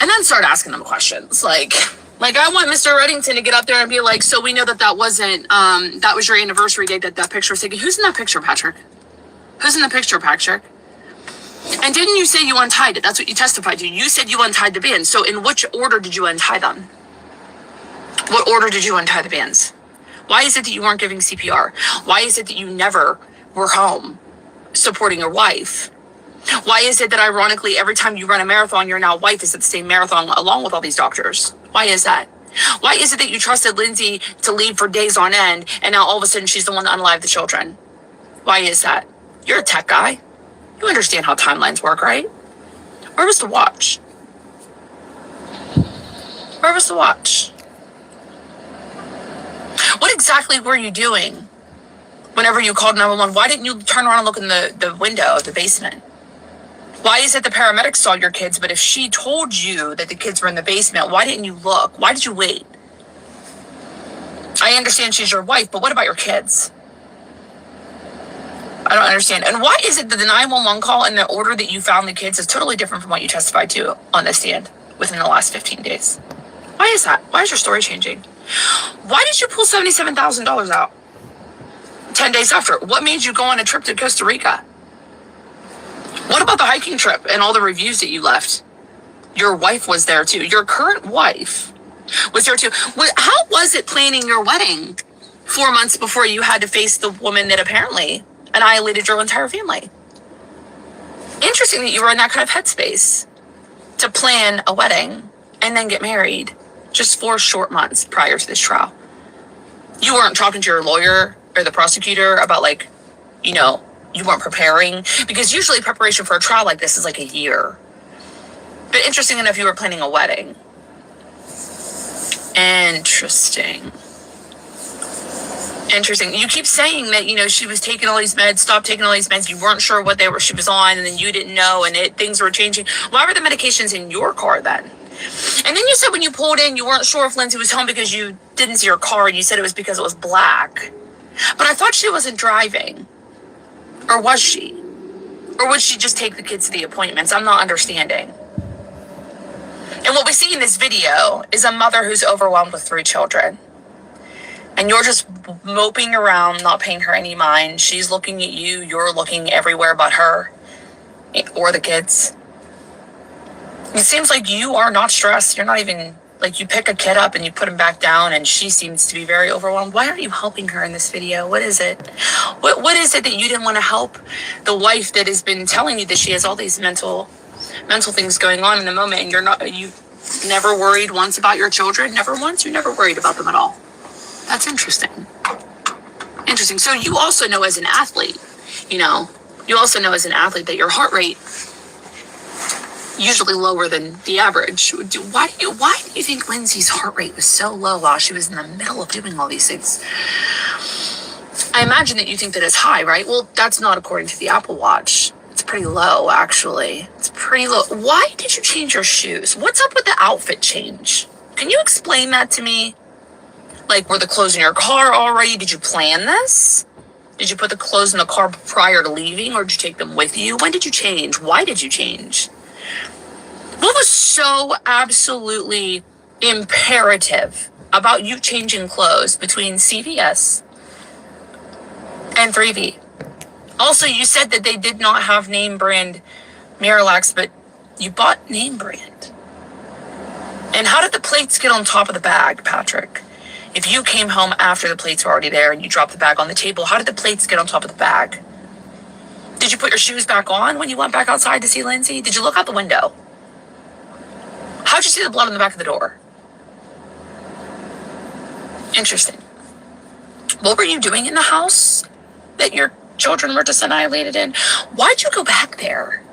and then start asking them questions. Like I want Mr. Reddington to get up there and be like, so we know that wasn't, that was your anniversary date that picture was taken. Who's in that picture, Patrick? Who's in the picture, Patrick? And didn't you say you untied it? That's what you testified to. You said you untied the bands. So in which order did you untie them? What order did you untie the bands? Why is it that you weren't giving CPR? Why is it that you never were home supporting your wife? Why is it that ironically every time you run a marathon, your now wife is at the same marathon along with all these doctors? Why is that? Why is it that you trusted Lindsay to leave for days on end and now all of a sudden she's the one that unalived the children? Why is that? You're a tech guy. You understand how timelines work, right? Where was the watch? Where was the watch? What exactly were you doing whenever you called 911? Why didn't you turn around and look in the window of the basement? Why is it the paramedics saw your kids, but if she told you that the kids were in the basement, why didn't you look? Why did you wait? I understand she's your wife, but what about your kids? I don't understand. And why is it that the 911 call and the order that you found the kids is totally different from what you testified to on the stand within the last 15 days? Why is that? Why is your story changing? Why did you pull $77,000 out 10 days after? What made you go on a trip to Costa Rica? What about the hiking trip and all the reviews that you left? Your wife was there too. Your current wife was there too. How was it planning your wedding 4 months before you had to face the woman that apparently annihilated your entire family? Interesting that you were in that kind of headspace to plan a wedding and then get married just 4 short months prior to this trial. You weren't talking to your lawyer or the prosecutor about you weren't preparing, because usually preparation for a trial like this is like a year. But interesting enough, you were planning a wedding. Interesting. You keep saying that, she was taking all these meds, stopped taking all these meds. You weren't sure what she was on, and then you didn't know, and things were changing. Why were the medications in your car then? And then you said when you pulled in, you weren't sure if Lindsay was home because you didn't see her car, and you said it was because it was black. But I thought she wasn't driving. Or was she? Or would she just take the kids to the appointments? I'm not understanding. And what we see in this video is a mother who's overwhelmed with 3 children. And you're just moping around, not paying her any mind. She's looking at you. You're looking everywhere but her or the kids. It seems like you are not stressed. You're not even, you pick a kid up and you put him back down, and she seems to be very overwhelmed. Why aren't you helping her in this video? What is it? What is it that you didn't want to help the wife that has been telling you that she has all these mental things going on in the moment, and you never worried once about your children? Never once? You never worried about them at all? That's interesting. So you also know as an athlete, that your heart rate usually lower than the average. Why do you think Lindsay's heart rate was so low while she was in the middle of doing all these things? I imagine that you think that it's high, right? Well, that's not according to the Apple Watch. It's pretty low, actually. It's pretty low. Why did you change your shoes? What's up with the outfit change? Can you explain that to me? Were the clothes in your car already? Did you plan this? Did you put the clothes in the car prior to leaving, or did you take them with you? When did you change? Why did you change? What was so absolutely imperative about you changing clothes between CVS and 3V? Also, you said that they did not have name brand Miralax, but you bought name brand. And how did the plates get on top of the bag, Patrick? If you came home after the plates were already there and you dropped the bag on the table, how did the plates get on top of the bag? Did you put your shoes back on when you went back outside to see Lindsay? Did you look out the window? How'd you see the blood on the back of the door? Interesting. What were you doing in the house that your children were just annihilated in? Why'd you go back there?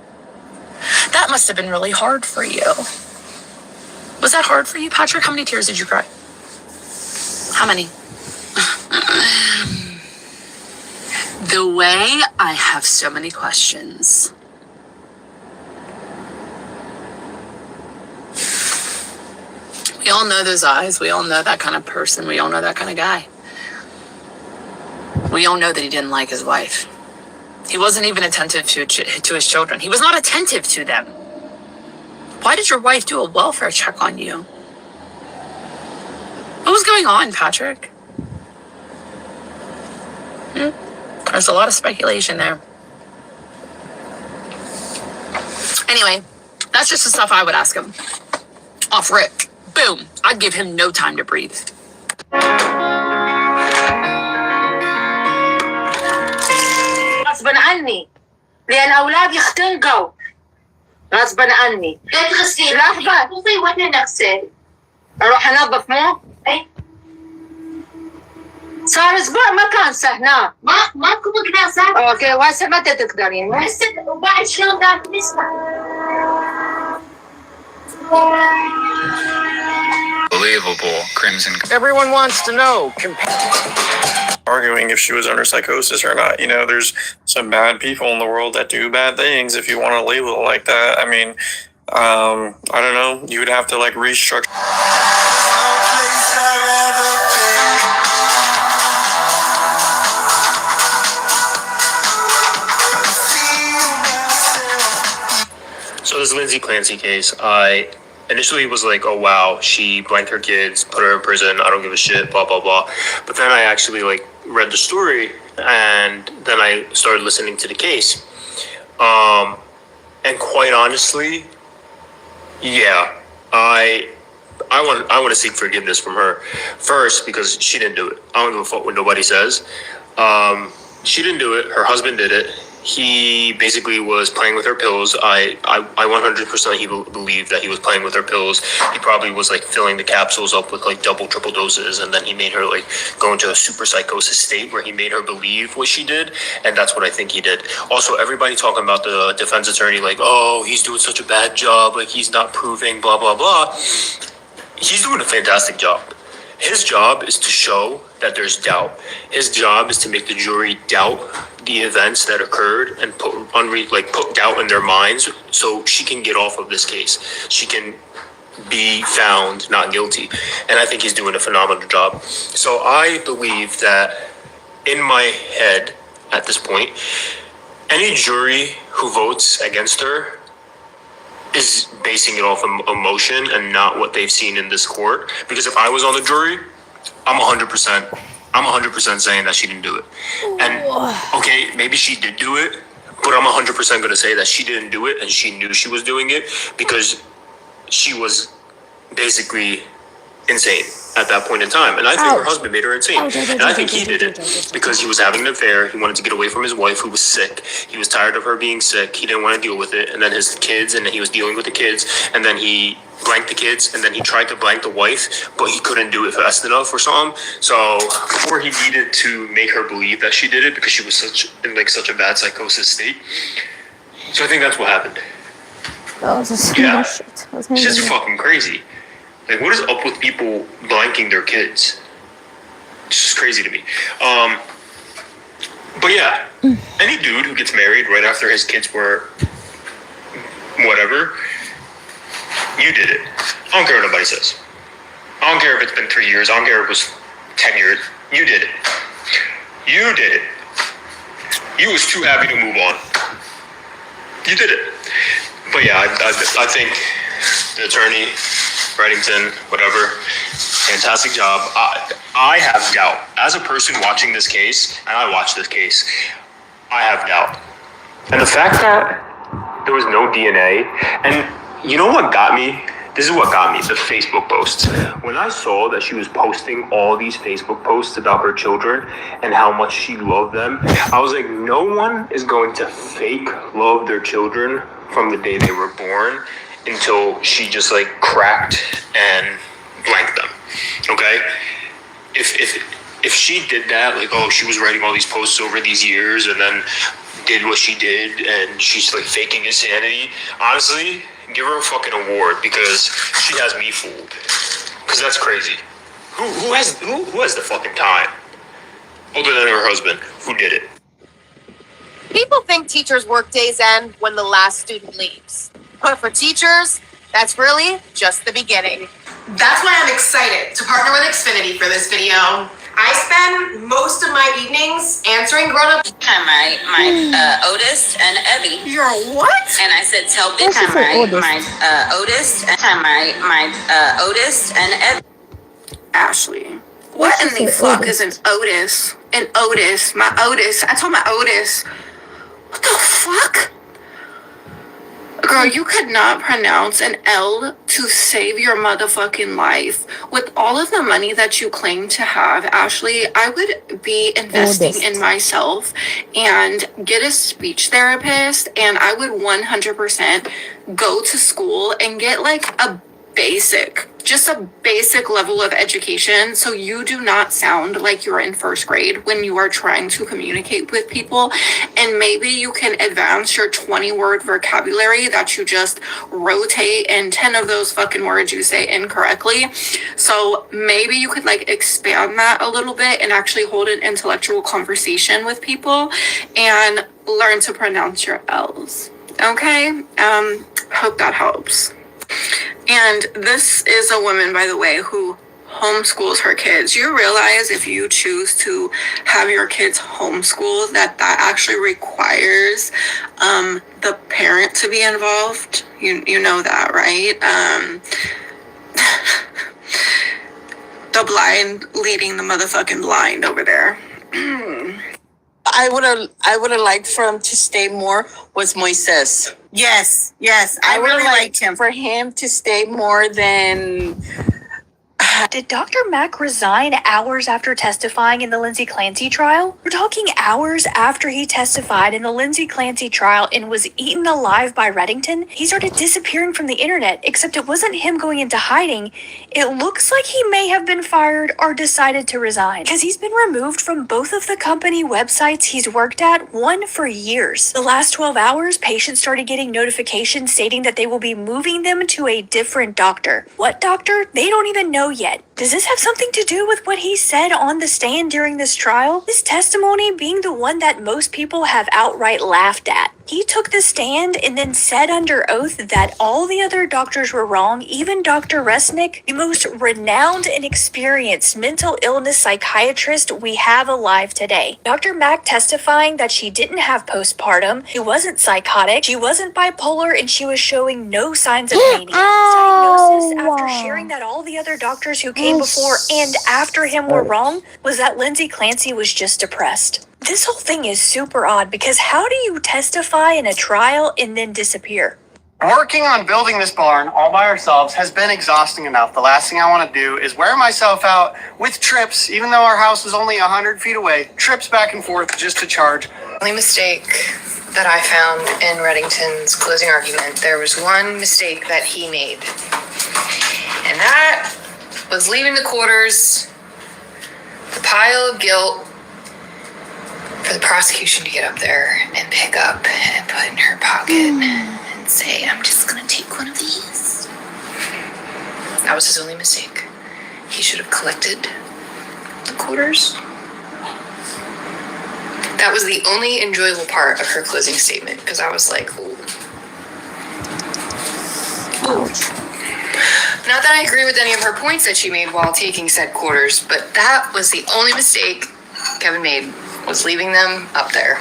That must have been really hard for you. Was that hard for you, Patrick? How many tears did you cry? How many? The way I have so many questions. We all know those eyes. We all know that kind of person. We all know that kind of guy. We all know that he didn't like his wife. He wasn't even attentive to his children. He was not attentive to them. Why did your wife do a welfare check on you? What was going on, Patrick? There's a lot of speculation there. Anyway, that's just the stuff I would ask him. Off rip. Boom. I'd give him no time to breathe. غصبا عني لأن أولادي اختنقوا غصبا عني. لا تغسلي لحظة خذي وإحنا نغسل. أروح أنظف مو؟ إيه. صار أسبوع ما كان هنا. ماكو مكنسة. أوكي وهسه متى تقدرين؟ هسه وبعد شلون قاعد نسمع. Believable Crimson. Everyone wants to know. Arguing if she was under psychosis or not. There's some bad people in the world that do bad things, if you want to label it like that. I mean, I don't know. You would have to restructure. this Lindsay Clancy case, I initially was like, oh wow, she blanked her kids, put her in prison, I don't give a shit, blah, blah, blah. But then I actually like read the story and then I started listening to the case. And quite honestly, yeah, I want to seek forgiveness from her. First, because she didn't do it. I don't give a fuck what nobody says. She didn't do it. Her husband did it. He basically was playing with her pills. I 100% believe that he was playing with her pills. He probably was like filling the capsules up with like double, triple doses, and then he made her like go into a super psychosis state where he made her believe what she did, and that's what I think he did. Also, everybody talking about the defense attorney like, oh, he's doing such a bad job, like he's not proving, blah, blah, blah. He's doing a fantastic job. His job is to show that there's doubt. His job is to make the jury doubt the events that occurred and put doubt in their minds so she can get off of this case. She can be found not guilty. And I think he's doing a phenomenal job. So I believe that in my head at this point, any jury who votes against her is basing it off of emotion and not what they've seen in this court. Because if I was on the jury, I'm 100% saying that she didn't do it. And okay, maybe she did do it, but I'm 100% going to say that she didn't do it and she knew she was doing it because she was basically insane at that point in time. And I think her husband made her insane. And I think he did it because he was having an affair. He wanted to get away from his wife who was sick. He was tired of her being sick. He didn't want to deal with it. And then his kids, and then he was dealing with the kids. And then he blanked the kids. And then he tried to blank the wife, but he couldn't do it fast enough or something. So before he needed to make her believe that she did it because she was in such a bad psychosis state. So I think that's what happened. Yeah. It's just fucking crazy. Like, what is up with people blanking their kids? It's just crazy to me. But yeah, any dude who gets married right after his kids were whatever, you did it. I don't care what nobody says. I don't care if it's been 3 years. I don't care if it was 10 years. You did it. You did it. You was too happy to move on. You did it. But yeah, I think the attorney, Reddington, whatever, fantastic job. I have doubt. As a person watching this case, and I watched this case, I have doubt. And the fact that there was no DNA, and you know what got me? This is what got me, the Facebook posts. When I saw that she was posting all these Facebook posts about her children and how much she loved them, I was like, no one is going to fake love their children from the day they were born until she just like cracked and blanked them. Okay? If she did that, like, oh, she was writing all these posts over these years and then did what she did and she's like faking insanity, honestly, give her a fucking award because she has me fooled. Because that's crazy. Who has the fucking time? Other than her husband, who did it? People think teachers' work days end when the last student leaves. But for teachers, that's really just the beginning. That's why I'm excited to partner with Xfinity for this video. I spend most of my evenings answering grown-up. My Otis and Evie. You're what? And I said, tell Big my Otis and my Otis and Evie. Ashley, what in the fuck is an Otis? An Otis, my Otis. I told my Otis. What the fuck? Girl, you could not pronounce an L to save your motherfucking life. With all of the money that you claim to have, Ashley, I would be investing in myself and get a speech therapist, and I would 100% go to school and get like a basic level of education so you do not sound like you're in first grade when you are trying to communicate with people, and maybe you can advance your 20-word vocabulary that you just rotate and 10 of those fucking words you say incorrectly. So maybe you could like expand that a little bit and actually hold an intellectual conversation with people and learn to pronounce your L's. Okay? Hope that helps. And this is a woman, by the way, who homeschools her kids. You realize if you choose to have your kids homeschooled, that actually requires the parent to be involved. You know that, right? The blind leading the motherfucking blind over there. I would have liked for him to stay more was Moises. Yes, I really liked him. For him to stay more than. Did Dr. Mack resign hours after testifying in the Lindsay Clancy trial? We're talking hours after he testified in the Lindsay Clancy trial and was eaten alive by Reddington. He started disappearing from the internet, except it wasn't him going into hiding. It looks like he may have been fired or decided to resign, because he's been removed from both of the company websites he's worked at, one for years. The last 12 hours, patients started getting notifications stating that they will be moving them to a different doctor. What doctor? They don't even know yet. Does this have something to do with what he said on the stand during this trial? His testimony being the one that most people have outright laughed at. He took the stand and then said under oath that all the other doctors were wrong, even Dr. Resnick, the most renowned and experienced mental illness psychiatrist we have alive today. Dr. Mack testifying that she didn't have postpartum, she wasn't psychotic, she wasn't bipolar, and she was showing no signs of mania. Diagnosis after sharing that all the other doctors who came before and after him were wrong was that Lindsay Clancy was just depressed. This whole thing is super odd because how do you testify in a trial and then disappear? Working on building this barn all by ourselves has been exhausting enough. The last thing I want to do is wear myself out with trips, even though our house is only 100 feet away, trips back and forth just to charge. The only mistake that I found in Reddington's closing argument, there was one mistake that he made. And that was leaving the quarters, the pile of guilt, for the prosecution to get up there and pick up and put in her pocket and say, I'm just gonna take one of these. That was his only mistake. He should have collected the quarters. That was the only enjoyable part of her closing statement, because I was like, ooh. Not that I agree with any of her points that she made while taking said quarters, but that was the only mistake Kevin made, was leaving them up there.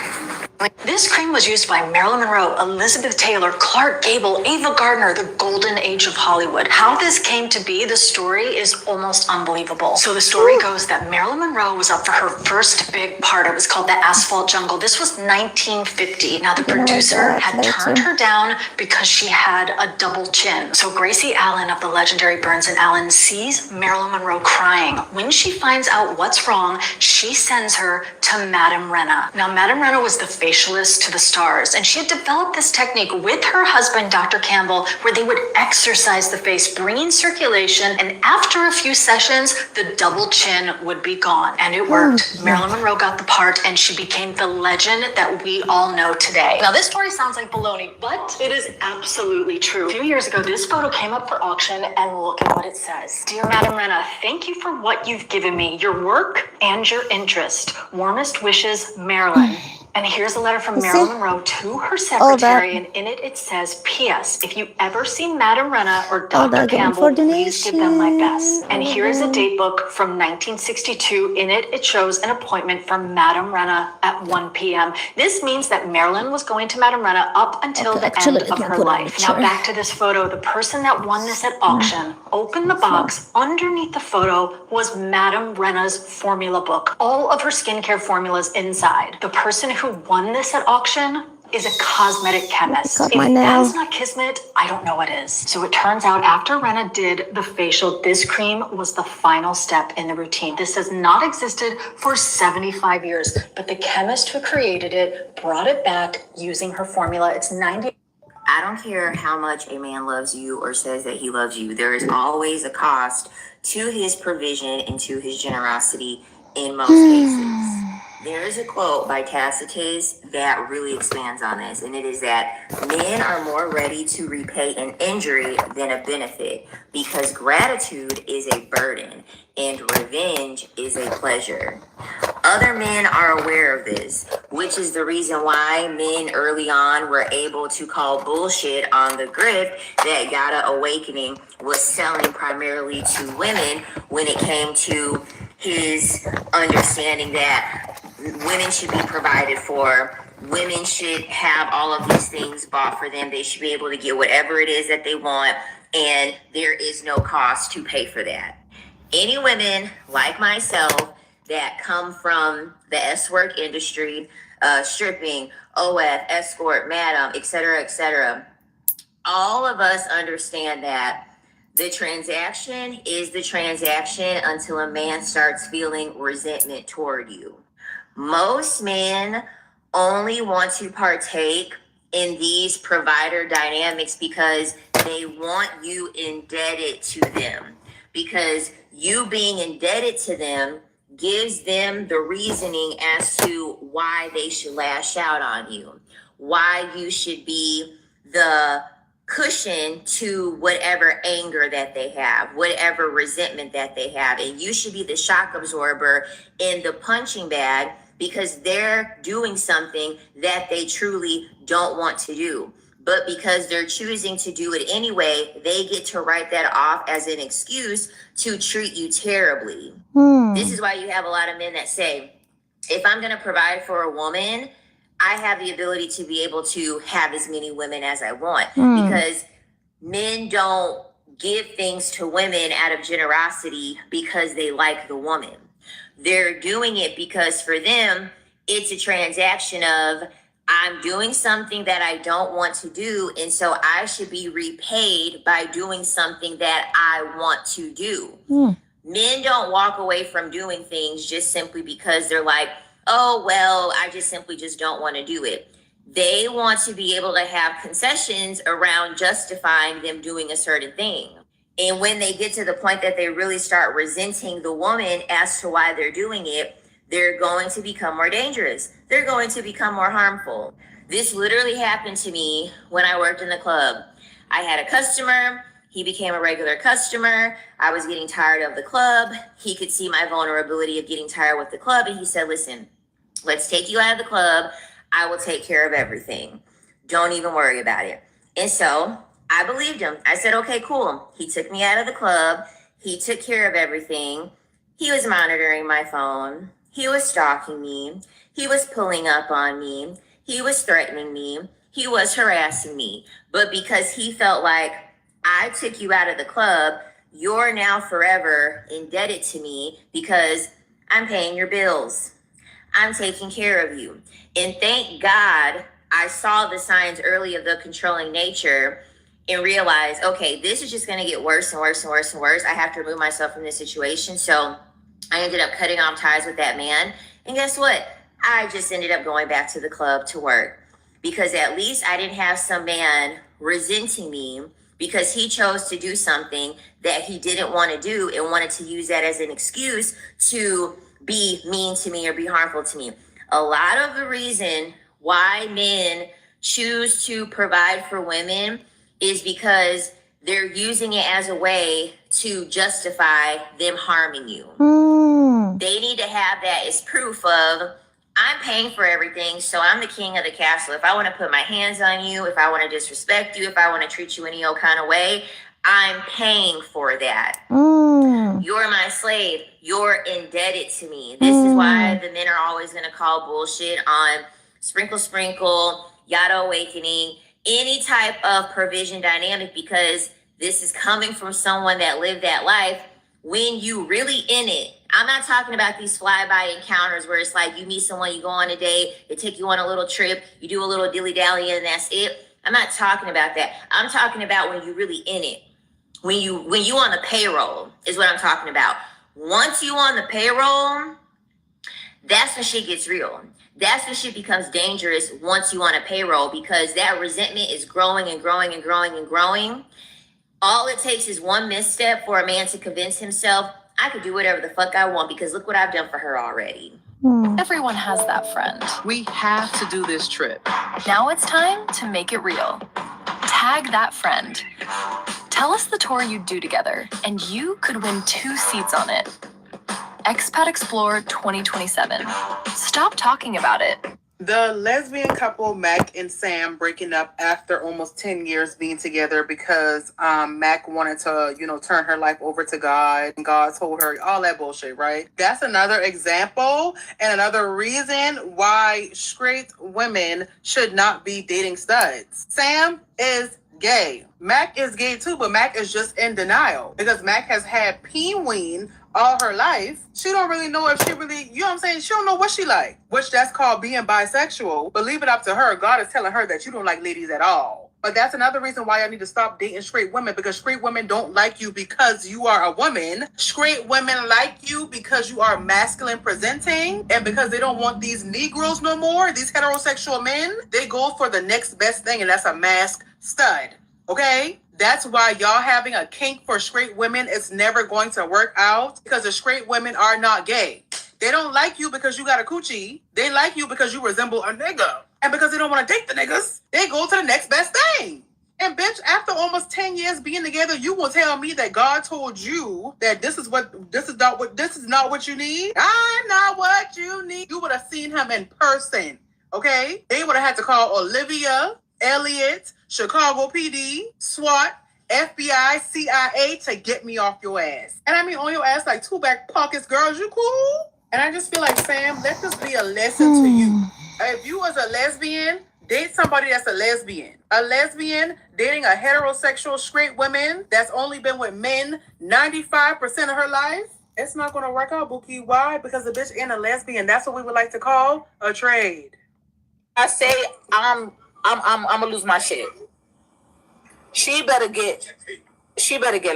This cream was used by Marilyn Monroe, Elizabeth Taylor, Clark Gable, Ava Gardner, the golden age of Hollywood. How this came to be, the story is almost unbelievable. So the story goes that Marilyn Monroe was up for her first big part. It was called The Asphalt Jungle. This was 1950. Now the producer had turned her down because she had a double chin. So Gracie Allen of the legendary Burns and Allen sees Marilyn Monroe crying. When she finds out what's wrong, she sends her to Madame Renna. Now Madame Renna was the facialist to the stars, and she had developed this technique with her husband, Dr. Campbell, where they would exercise the face, bringing circulation, and after a few sessions, the double chin would be gone. And it worked. Marilyn Monroe got the part, and she became the legend that we all know today. Now, this story sounds like baloney, but it is absolutely true. A few years ago, this photo came up for auction, and look at what it says. Dear Madame Renna, thank you for what you've given me, your work and your interest. Warmest wishes, Marilyn. And here's a letter from Marilyn Monroe to her secretary, and in it says, P.S. If you ever see Madame Renna or Dr. Campbell, please give them my best. And here is a date book from 1962. In it shows an appointment for Madame Renna at 1 p.m. This means that Marilyn was going to Madame Renna up until the end of her life. Now back to this photo. The person that won this at auction opened the box. Underneath the photo was Madame Renna's formula book. All of her skincare formulas inside. The person who won this at auction is a cosmetic chemist. If that is not kismet, I don't know what is. So it turns out after Renna did the facial, this cream was the final step in the routine. This has not existed for 75 years, but the chemist who created it brought it back using her formula. It's 90. I don't care how much a man loves you or says that he loves you. There is always a cost to his provision and to his generosity in most cases. There is a quote by Tacitus that really expands on this, and it is that men are more ready to repay an injury than a benefit because gratitude is a burden and revenge is a pleasure. Other men are aware of this, which is the reason why men early on were able to call bullshit on the grift that Yada Awakening was selling primarily to women when it came to his understanding that women should be provided for. Women should have all of these things bought for them. They should be able to get whatever it is that they want, and there is no cost to pay for that. Any women like myself that come from the S-work industry, stripping, OF, escort, madam, etc., all of us understand that the transaction is the transaction until a man starts feeling resentment toward you. Most men only want to partake in these provider dynamics because they want you indebted to them. Because you being indebted to them gives them the reasoning as to why they should lash out on you, why you should be the cushion to whatever anger that they have, whatever resentment that they have. And you should be the shock absorber in the punching bag because they're doing something that they truly don't want to do. But because they're choosing to do it anyway, they get to write that off as an excuse to treat you terribly. This is why you have a lot of men that say, if I'm going to provide for a woman, I have the ability to be able to have as many women as I want. Because men don't give things to women out of generosity because they like the woman. They're doing it because for them, it's a transaction of, I'm doing something that I don't want to do, and so I should be repaid by doing something that I want to do. Men don't walk away from doing things just simply because they're like, oh, well, I just simply just don't want to do it. They want to be able to have concessions around justifying them doing a certain thing. And when they get to the point that they really start resenting the woman as to why they're doing it, they're going to become more dangerous. They're going to become more harmful. This literally happened to me when I worked in the club. I had a customer. He became a regular customer. I was getting tired of the club. He could see my vulnerability of getting tired with the club. And he said, listen, let's take you out of the club. I will take care of everything. Don't even worry about it. And so I believed him. I said, okay, cool. He took me out of the club. He took care of everything. He was monitoring my phone. He was stalking me. He was pulling up on me. He was threatening me. He was harassing me. But because he felt like, I took you out of the club, you're now forever indebted to me because I'm paying your bills. I'm taking care of you. And thank God I saw the signs early of the controlling nature and realized, okay, this is just going to get worse and worse and worse and worse. I have to remove myself from this situation. So I ended up cutting off ties with that man. And guess what? I just ended up going back to the club to work because at least I didn't have some man resenting me because he chose to do something that he didn't want to do and wanted to use that as an excuse to be mean to me or be harmful to me. A lot of the reason why men choose to provide for women is because they're using it as a way to justify them harming you. They need to have that as proof of, I'm paying for everything, so I'm the king of the castle. If I want to put my hands on you, if I want to disrespect you, if I want to treat you any old kind of way, I'm paying for that. You're my slave. You're indebted to me. This is why the men are always going to call bullshit on Sprinkle, Yada Awakening, any type of provision dynamic, because this is coming from someone that lived that life. When you really in it, I'm not talking about these flyby encounters where it's like you meet someone, you go on a date, they take you on a little trip, you do a little dilly-dally and that's it. I'm not talking about that. I'm talking about when you're really in it. When you on the payroll is what I'm talking about. Once you on the payroll, that's when shit gets real. That's when shit becomes dangerous once you on a payroll, because that resentment is growing and growing and growing and growing. All it takes is one misstep for a man to convince himself, I could do whatever the fuck I want because look what I've done for her already. Everyone has that friend. We have to do this trip. Now it's time to make it real. Tag that friend. Tell us the tour you'd do together, and you could win 2 seats on it. Expat Explore 2027. Stop talking about it. The lesbian couple Mac and Sam breaking up after almost 10 years being together because Mac wanted to, turn her life over to God, and God told her all that bullshit, right? That's another example and another reason why straight women should not be dating studs. Sam is gay. Mac is gay too, but Mac is just in denial because Mac has had P-Ween all her life. She don't really know if she really, you know what I'm saying? She don't know what she like, which that's called being bisexual. But leave it up to her. God is telling her that you don't like ladies at all. But that's another reason why I need to stop dating straight women, because straight women don't like you because you are a woman. Straight women like you because you are masculine presenting, and because they don't want these Negroes no more, these heterosexual men. They go for the next best thing, and that's a masked stud. Okay? That's why y'all having a kink for straight women is never going to work out, because the straight women are not gay. They don't like you because you got a coochie. They like you because you resemble a nigga. And because they don't want to date the niggas, they go to the next best thing. And bitch, after almost 10 years being together, you will tell me that God told you that this is not what you need? I'm not what you need. You would have seen him in person. Okay? They would have had to call Olivia, Elliot, Chicago PD, SWAT, FBI, CIA to get me off your ass. And I mean on your ass like 2 back pockets, girls, you cool? And I just feel like, Sam, let this be a lesson to you. If you was a lesbian, date somebody that's a lesbian. A lesbian dating a heterosexual straight woman that's only been with men 95% of her life, it's not going to work out, Bookie. Why? Because the bitch ain't a lesbian. That's what we would like to call a trade. I say I'm gonna lose my shit. She better get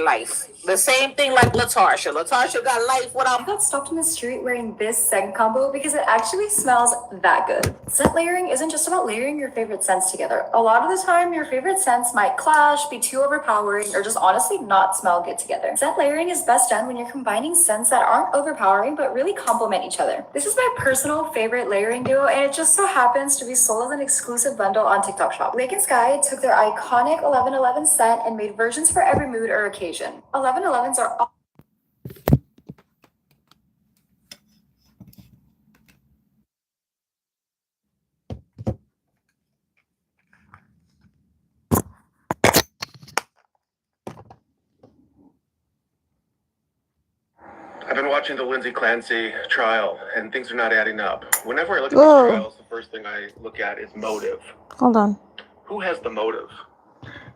life. The same thing like Latarsha. Latarsha got life. What I'm got stopped in the street wearing this scent combo because it actually smells that good. Scent layering isn't just about layering your favorite scents together. A lot of the time, your favorite scents might clash, be too overpowering, or just honestly not smell good together. Scent layering is best done when you're combining scents that aren't overpowering but really complement each other. This is my personal favorite layering duo, and it just so happens to be sold as an exclusive bundle on TikTok Shop. Lake and Sky took their iconic 1111 scent and made versions for every mood or occasion. 1111s are all I've been watching the Lindsay Clancy trial, and things are not adding up. Whenever I look at these trials, the first thing I look at is motive. Hold on. Who has the motive?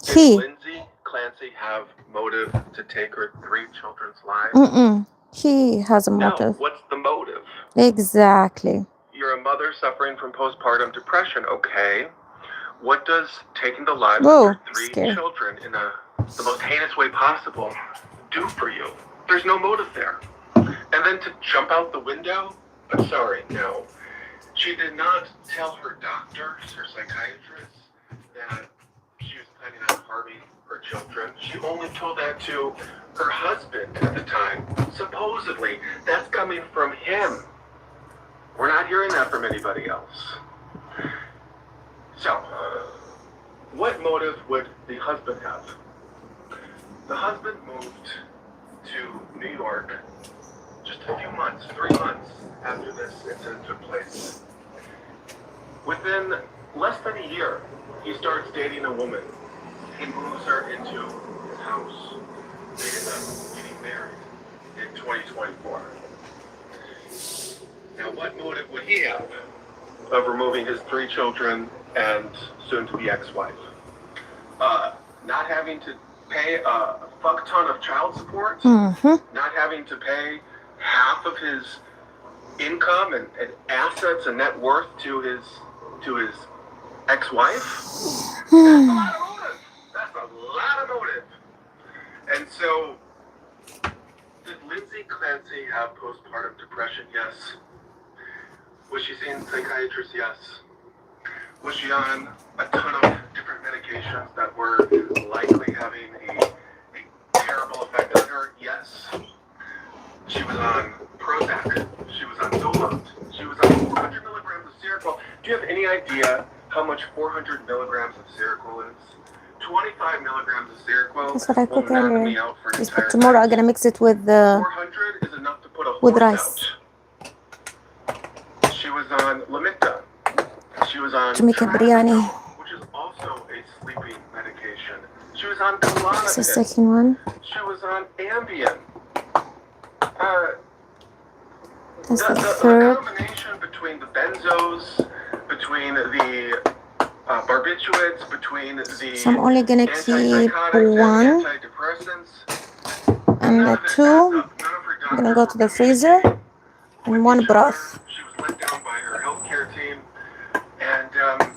He. Does Lindsay Clancy have motive to take her 3 children's lives? He has a motive. No, what's the motive? Exactly. You're a mother suffering from postpartum depression, okay. What does taking the lives Whoa, of your 3 scared. children in the most heinous way possible do for you? There's no motive there. And then to jump out the window? I'm sorry, no. She did not tell her doctors, her psychiatrist, that she was planning on harming her children. She only told that to her husband at the time. Supposedly, that's coming from him. We're not hearing that from anybody else. So, what motive would the husband have? The husband moved to New York just a few months, 3 months after this incident took place. Within less than a year, he starts dating a woman. He moves her into his house. They end up getting married in 2024. Now, what motive would he have of removing his 3 children and soon-to-be ex-wife? Not having to pay a fuck ton of child support? Not having to pay half of his income and assets and net worth to his ex-wife? That's a lot of motive. That's a lot of motive. And so, did Lindsay Clancy have postpartum depression? Yes. Was she seeing psychiatrists? Yes. Was she on a ton of different medications that were likely having a terrible effect on her? Yes. She was on Prozac. She was on Zoloft. She was idea how much 400 milligrams of Seroquel is? 25 milligrams of Seroquel That's what I will cooked knock earlier. me out for an Just entire for tomorrow, night. I'm gonna mix it with the 400 is enough to put a with horse rice. out. She was on Lamicta. She was on Jamaican Tramadol, biryani. which is also a sleeping medication. She was on That's the Klonopin. second one. She was on Ambien. That's the The third. combination between the benzos, between the barbiturates, between the So I'm only gonna keep antipsychotics one and antidepressants, and the two. I'm gonna go to the freezer and one broth. she was let down by her healthcare team, and the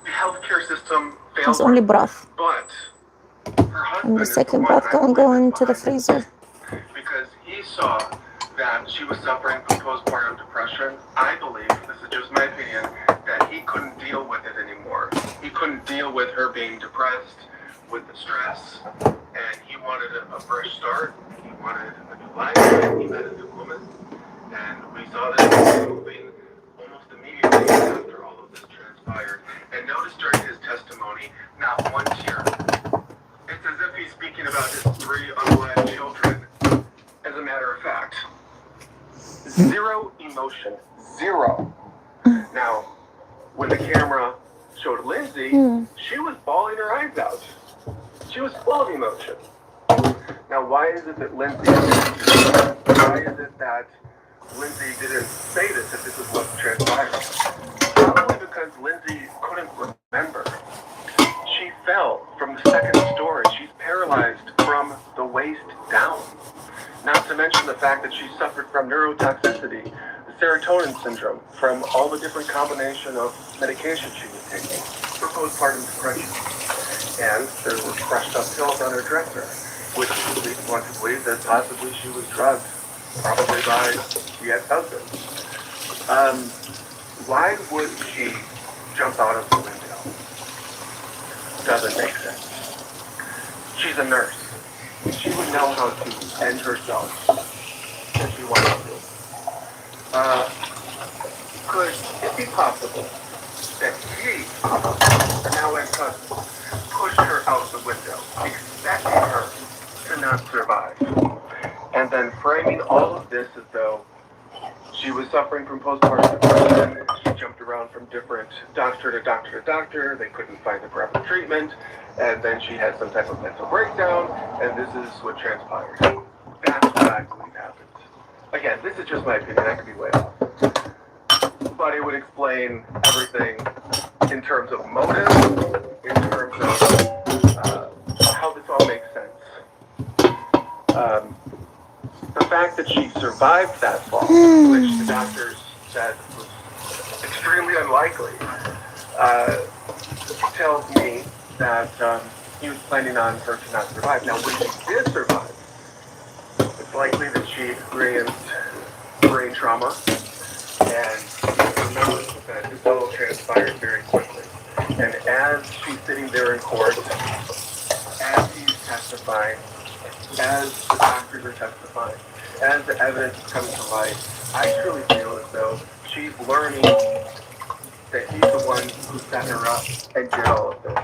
healthcare system failed That's her. only broth. But her husband And the is the second one broth that gonna go into the freezer. because he saw that she was suffering from postpartum depression. I believe, this is just my opinion, that he couldn't deal with it anymore. He couldn't deal with her being depressed, with the stress, and he wanted a fresh start. He wanted a new life. He met a new woman, and we saw this moving almost immediately after all of this transpired. And notice during his testimony, not one tear. It's as if he's speaking about his 3 unalive children. As a matter of fact, zero emotion, zero. Now, when the camera showed Lindsay, she was bawling her eyes out. She was full of emotion. Now, why is it that Lindsay didn't do that? Why is it that Lindsay didn't say this if this is what transpired? Probably because Lindsay couldn't remember. She fell from the second story. She's paralyzed from the waist down. Not to mention the fact that she suffered from neurotoxicity, the serotonin syndrome, from all the different combination of medication she was taking for postpartum depression. And there were crushed up pills on her dresser, which leads one to believe that possibly she was drugged, probably by the ex-husband. Why would she jump out of the window? Doesn't make sense. She's a nurse. She would know how to end herself if she wanted to. Could it be possible that he, the now ex-husband, pushed her out the window, expecting her to not survive, and then framing all of this as though she was suffering from postpartum depression? She jumped around from different doctor to doctor to doctor. They couldn't find the proper treatment. And then she had some type of mental breakdown. And this is what transpired. That's what I believe happened. Again, this is just my opinion. I could be way off. But it would explain everything in terms of motive, in terms of how this all makes sense. The fact that she survived that fall, which the doctors said was extremely unlikely, tells me that he was planning on her to not survive. Now, when she did survive, it's likely that she experienced brain trauma, and remember that this all transpired very quickly. And as she's sitting there in court, as he's testifying, as the doctors are testifying, as the evidence is coming to light, I truly feel as though she's learning that he's the one who set her up and did all of this,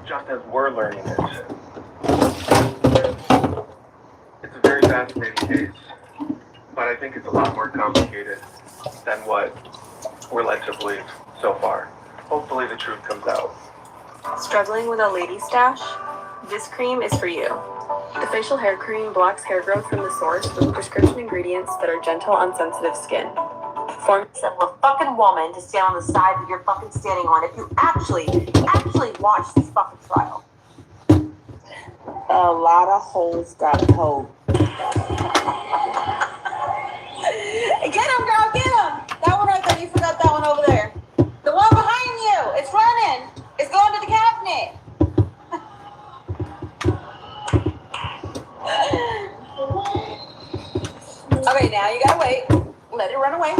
just as we're learning it. It's a very fascinating case, but I think it's a lot more complicated than what we're led to believe so far. Hopefully the truth comes out. Struggling with a lady stash? This cream is for you. The facial hair cream blocks hair growth from the source with prescription ingredients that are gentle on sensitive skin. Form of a fucking woman to stand on the side that you're fucking standing on if you actually watch this fucking trial. A lot of hoes got hoed. Get him, girl, get him! That one right there, you forgot that one over there. The one behind you, it's running. It's going to the cabinet. Okay, now you gotta wait. Let it run away.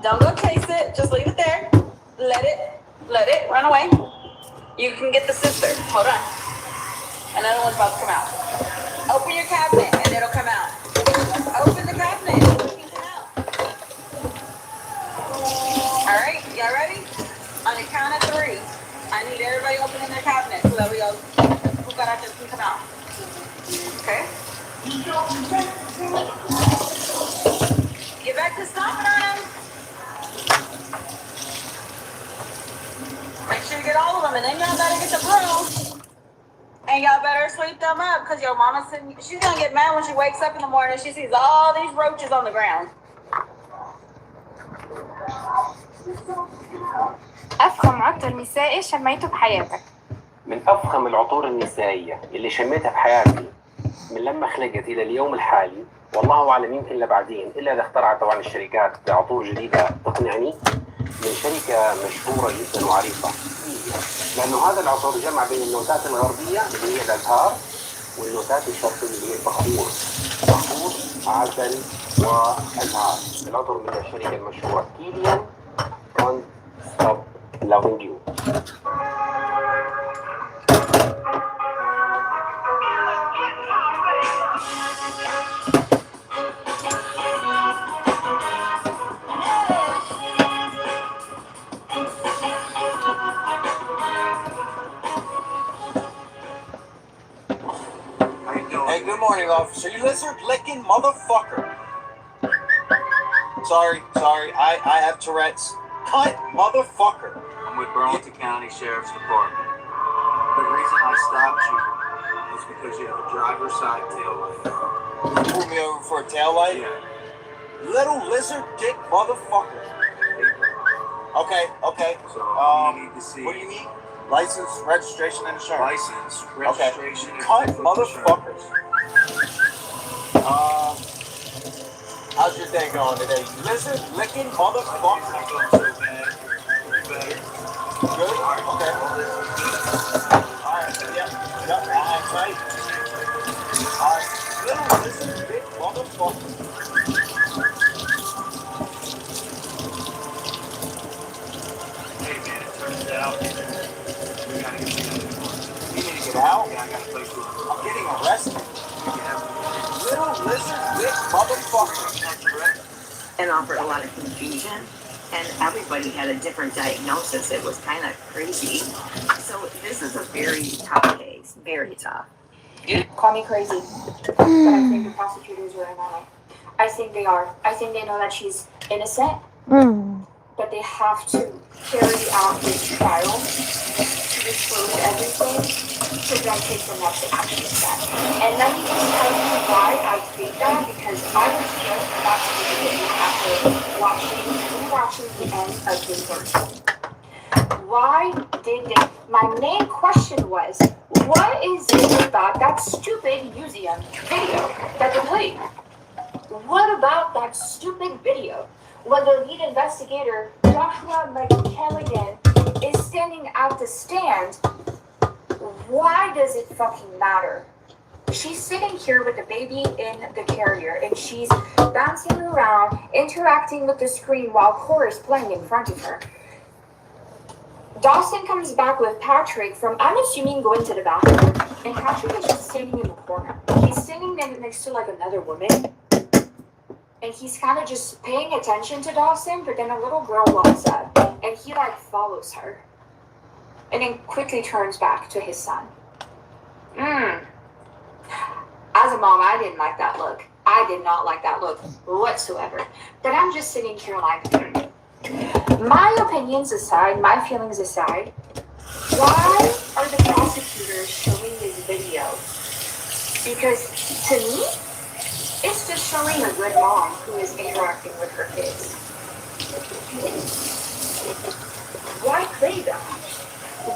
Don't go chase it. Just leave it there. Let it run away. You can get the sister. Hold on. Another one's about to come out. Open your cabinet and it'll come out. Open the cabinet. It can come out. everybody opening their cabinet so that we go, cucarachas can come out. Okay? Get back to stomping on them. Make sure you get all of them, and then y'all better get the broom. And y'all better sweep them up, because your mama's sitting, she's gonna get mad when she wakes up in the morning and she sees all these roaches on the ground. أفخم عطر نسائي شميته بحياتك. من أفخم العطور النسائية اللي شميتها بحياتي من لما خلقت إلى اليوم الحالي، والله أعلم يمكن لبعدين إلا إذا اخترعت طبعا الشركات بعطور جديدة تقنعني، من شركة مشهورة جدا وعريقة، لأنه هذا العطور جمع بين النوتات الغربية اللي هي الأزهار والنوتات الشرقية اللي هي البخور، بخور عسل وأزهار. العطر من الشركة المشهورة كيليان كونت ستوب لافينج يو. Hey, good morning, officer. You lizard licking motherfucker. Sorry. I have Tourette's. Cunt motherfucker. I'm with Burlington County Sheriff's Department. The reason I stopped you is because you have a driver's side tail light. You pulled me over for a tail light? Yeah. Little lizard dick motherfucker. Okay. So you need to see. What do you need? License, registration, and insurance. License, registration, and cunt motherfuckers. How's your day going today? Lizard licking motherfucker. Not going so bad. Better. Really? Okay. Alright, yep, I'm tight. Alright, little lizard big motherfucker. Hey man, it turns out we gotta get together. You need to get out? Yeah, I got a place to go. I'm getting arrested. Little lizard big motherfucker. And offered a lot of confusion, and everybody had a different diagnosis. It was kind of crazy. So this is a very tough case, very tough. Call me crazy, but I think the prosecutors were in on it. I think they are. I think they know that she's innocent, but they have to carry out this trial to disclose everything to then take the next action step. And let me just tell you why I think that, because I was just about to begin after rewatching the end of the version. Why did they? My main question was, what is it about that stupid museum video that they played? What about that stupid video when the lead investigator, Joshua McKelligan, is standing at the stand? Why does it fucking matter? She's sitting here with the baby in the carrier and she's bouncing around, interacting with the screen while Cora is playing in front of her. Dawson comes back with Patrick from, I'm assuming, going to the bathroom, and Patrick is just standing in the corner. He's standing next to like another woman, and he's kind of just paying attention to Dawson, but then a little girl walks up, and he like follows her, and then quickly turns back to his son. As a mom, I didn't like that look. I did not like that look whatsoever. But I'm just sitting here like, my opinions aside, my feelings aside, why are the prosecutors showing this video? Because to me, it's just showing a good mom who is interacting with her kids. Why play that?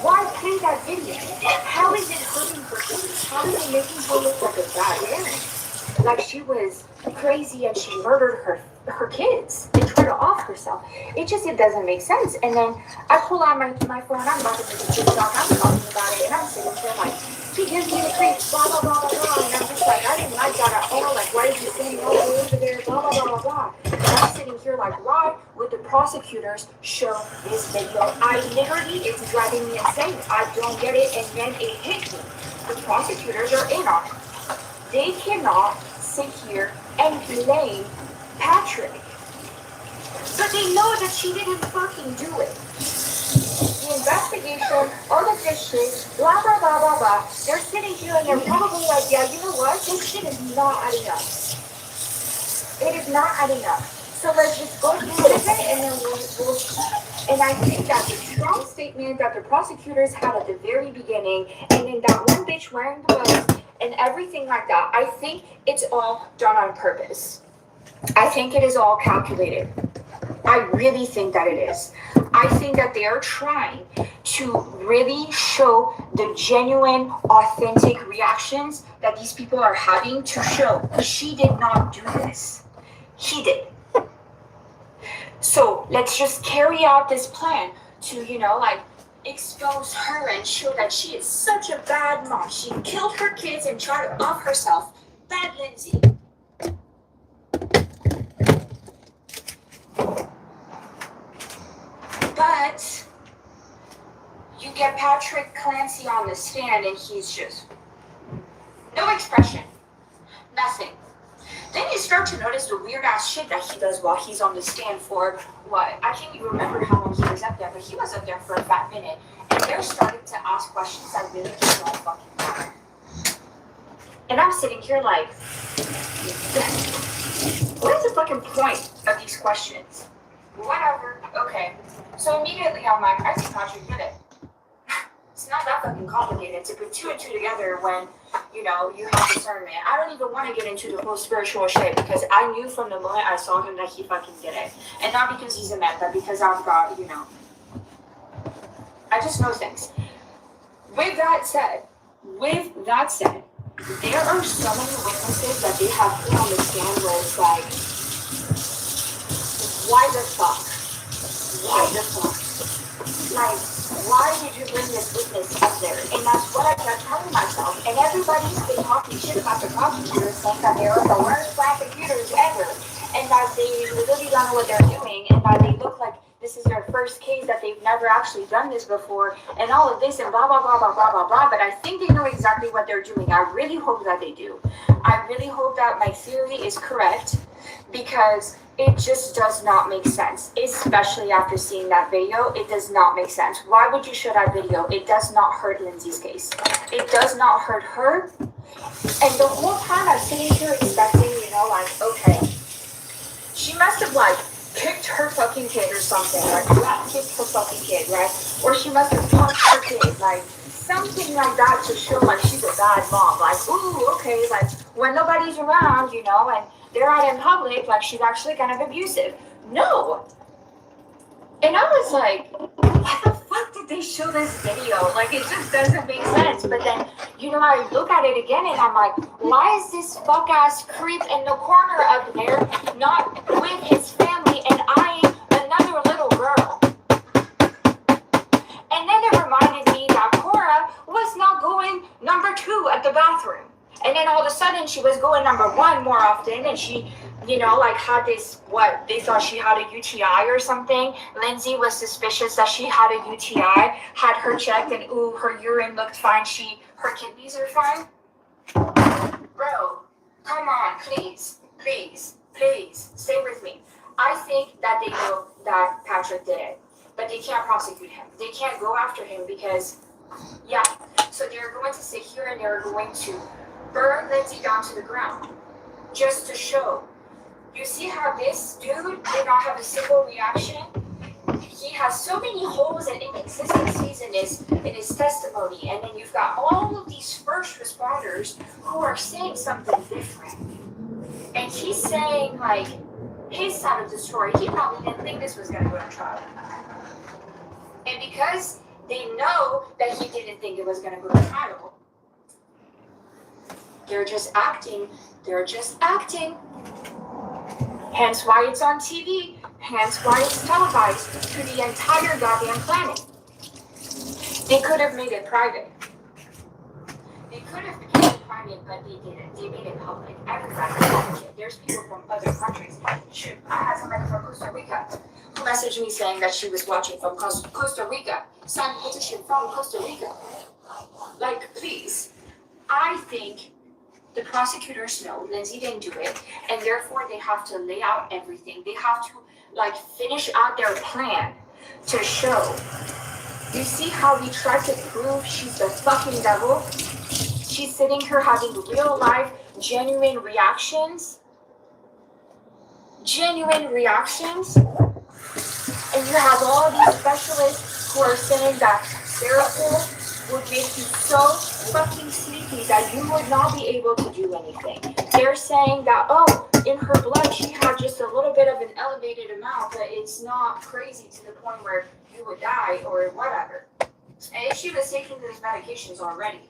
Why play that video? How is it hurting her kids? How is it making her look like a bad parent? Like she was crazy and she murdered her kids and tried to off herself. It doesn't make sense. And then I pull out my phone, I'm about to make a TikTok, I'm talking about it, and I'm sitting there like, he gives me the creeps, blah, blah, blah, blah, blah. And I'm just like, I didn't like that at all. Like, why is he standing all the way over there, blah, blah, blah, blah, blah. And I'm sitting here like, why would the prosecutors show this video? It's driving me insane. I don't get it. And then it hit me. The prosecutors are in on it. They cannot sit here and blame Patrick. But they know that she didn't fucking do it. the investigation, all of this shit, blah, blah, blah, blah, blah. They're sitting here and they're probably like, yeah, you know what? This shit is not adding up. It is not adding up. So let's just go through with it and then we'll and I think that the strong statement that the prosecutors had at the very beginning, and then that one bitch wearing the gloves and everything like that, I think it's all done on purpose. I think it is all calculated. I really think that it is. I think that they are trying to really show the genuine, authentic reactions that these people are having to show. Because she did not do this. He did. So let's just carry out this plan to, expose her and show that she is such a bad mom. She killed her kids and tried to off herself. Bad Lindsay. But you get Patrick Clancy on the stand and he's just no expression, nothing. Then you start to notice the weird ass shit that he does while he's on the stand for what? I can't even remember how long he was up there, but he was up there for a fat minute. And they're starting to ask questions that really just don't fucking matter. And I'm sitting here like, what is the fucking point of these questions? Whatever, okay. So immediately I'm like, I think Patrick did it. It's not that fucking complicated to put two and two together when, you have discernment. I don't even want to get into the whole spiritual shit because I knew from the moment I saw him that he fucking did it. And not because he's a man, but because I've got, I just know things. With that said, there are so many witnesses that they have put on the stand where it's like, why the fuck? Why the fuck? Like, why did you bring this witness up there? And that's what I kept telling myself. And everybody's been talking shit about the prosecutors, saying that they are the worst prosecutors ever, and that they really don't know what they're doing, and that they look like this is their first case, that they've never actually done this before, and all of this, and blah, blah, blah, blah, blah, blah, blah. But I think they know exactly what they're doing. I really hope that they do. I really hope that my theory is correct, because it just does not make sense, especially after seeing that video. It does not make sense. Why would you show that video? It does not hurt Lindsay's case. It does not hurt her. And the whole time I'm sitting here expecting, okay, she must have kicked her fucking kid or something, kicked her fucking kid, right? Or she must have punched her kid, something like that to show she's a bad mom. Ooh, okay, when nobody's around, and they're out in public, she's actually kind of abusive. No. And I was like, why the fuck did they show this video? It just doesn't make sense. But then, I look at it again and I'm like, why is this fuck-ass creep in the corner up there not with his family and eyeing another little girl? And then it reminded me that Cora was not going number 2 at the bathroom. And then all of a sudden she was going number 1 more often, and she, had this, they thought she had a UTI or something. Lindsay was suspicious that she had a UTI, had her checked, and ooh, her urine looked fine. Her kidneys are fine. Bro, come on, please, stay with me. I think that they know that Patrick did it, but they can't prosecute him. They can't go after him because, so they're going to sit here and they're going to burn Lindsay down to the ground just to show. You see how this dude did not have a single reaction? He has so many holes and inconsistencies in his testimony, and then you've got all of these first responders who are saying something different. And he's saying his side of the story. He probably didn't think this was going to go to trial. And because they know that he didn't think it was going to go to trial, they're just acting. Hence why it's on TV. Hence why it's televised to the entire goddamn planet. They could have made it private. But they didn't. They made it public. Everybody watched it. There's people from other countries. Shoot, I had somebody from Costa Rica who messaged me saying that she was watching from Costa Rica. Signed a petition from Costa Rica. Please. I think the prosecutors know Lindsay didn't do it, and therefore they have to lay out everything. They have to finish out their plan to show You see how we try to prove she's the fucking devil? She's sitting here having real life, genuine reactions. Genuine reactions. And you have all these specialists who are saying that Seroquel would make you so fucking sleepy that you would not be able to do anything. They're saying that, oh, in her blood she had just a little bit of an elevated amount, but it's not crazy to the point where you would die or whatever. And if she was taking those medications already,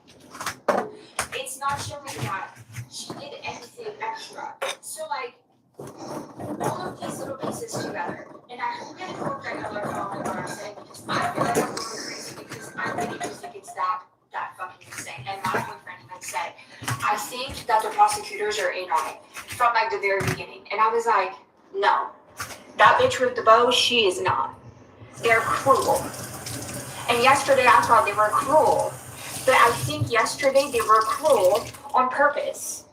it's not showing that she did anything extra. So like, all of these little pieces together, and I really hope that y'all are following what I'm saying. I feel like I'm going crazy because I really do think it's that fucking insane. And my boyfriend even said, I think that the prosecutors are in on it from like the very beginning. And I was like, no, that bitch with the bow, she is not. They're cruel. And yesterday I thought they were cruel, but I think yesterday they were cruel on purpose.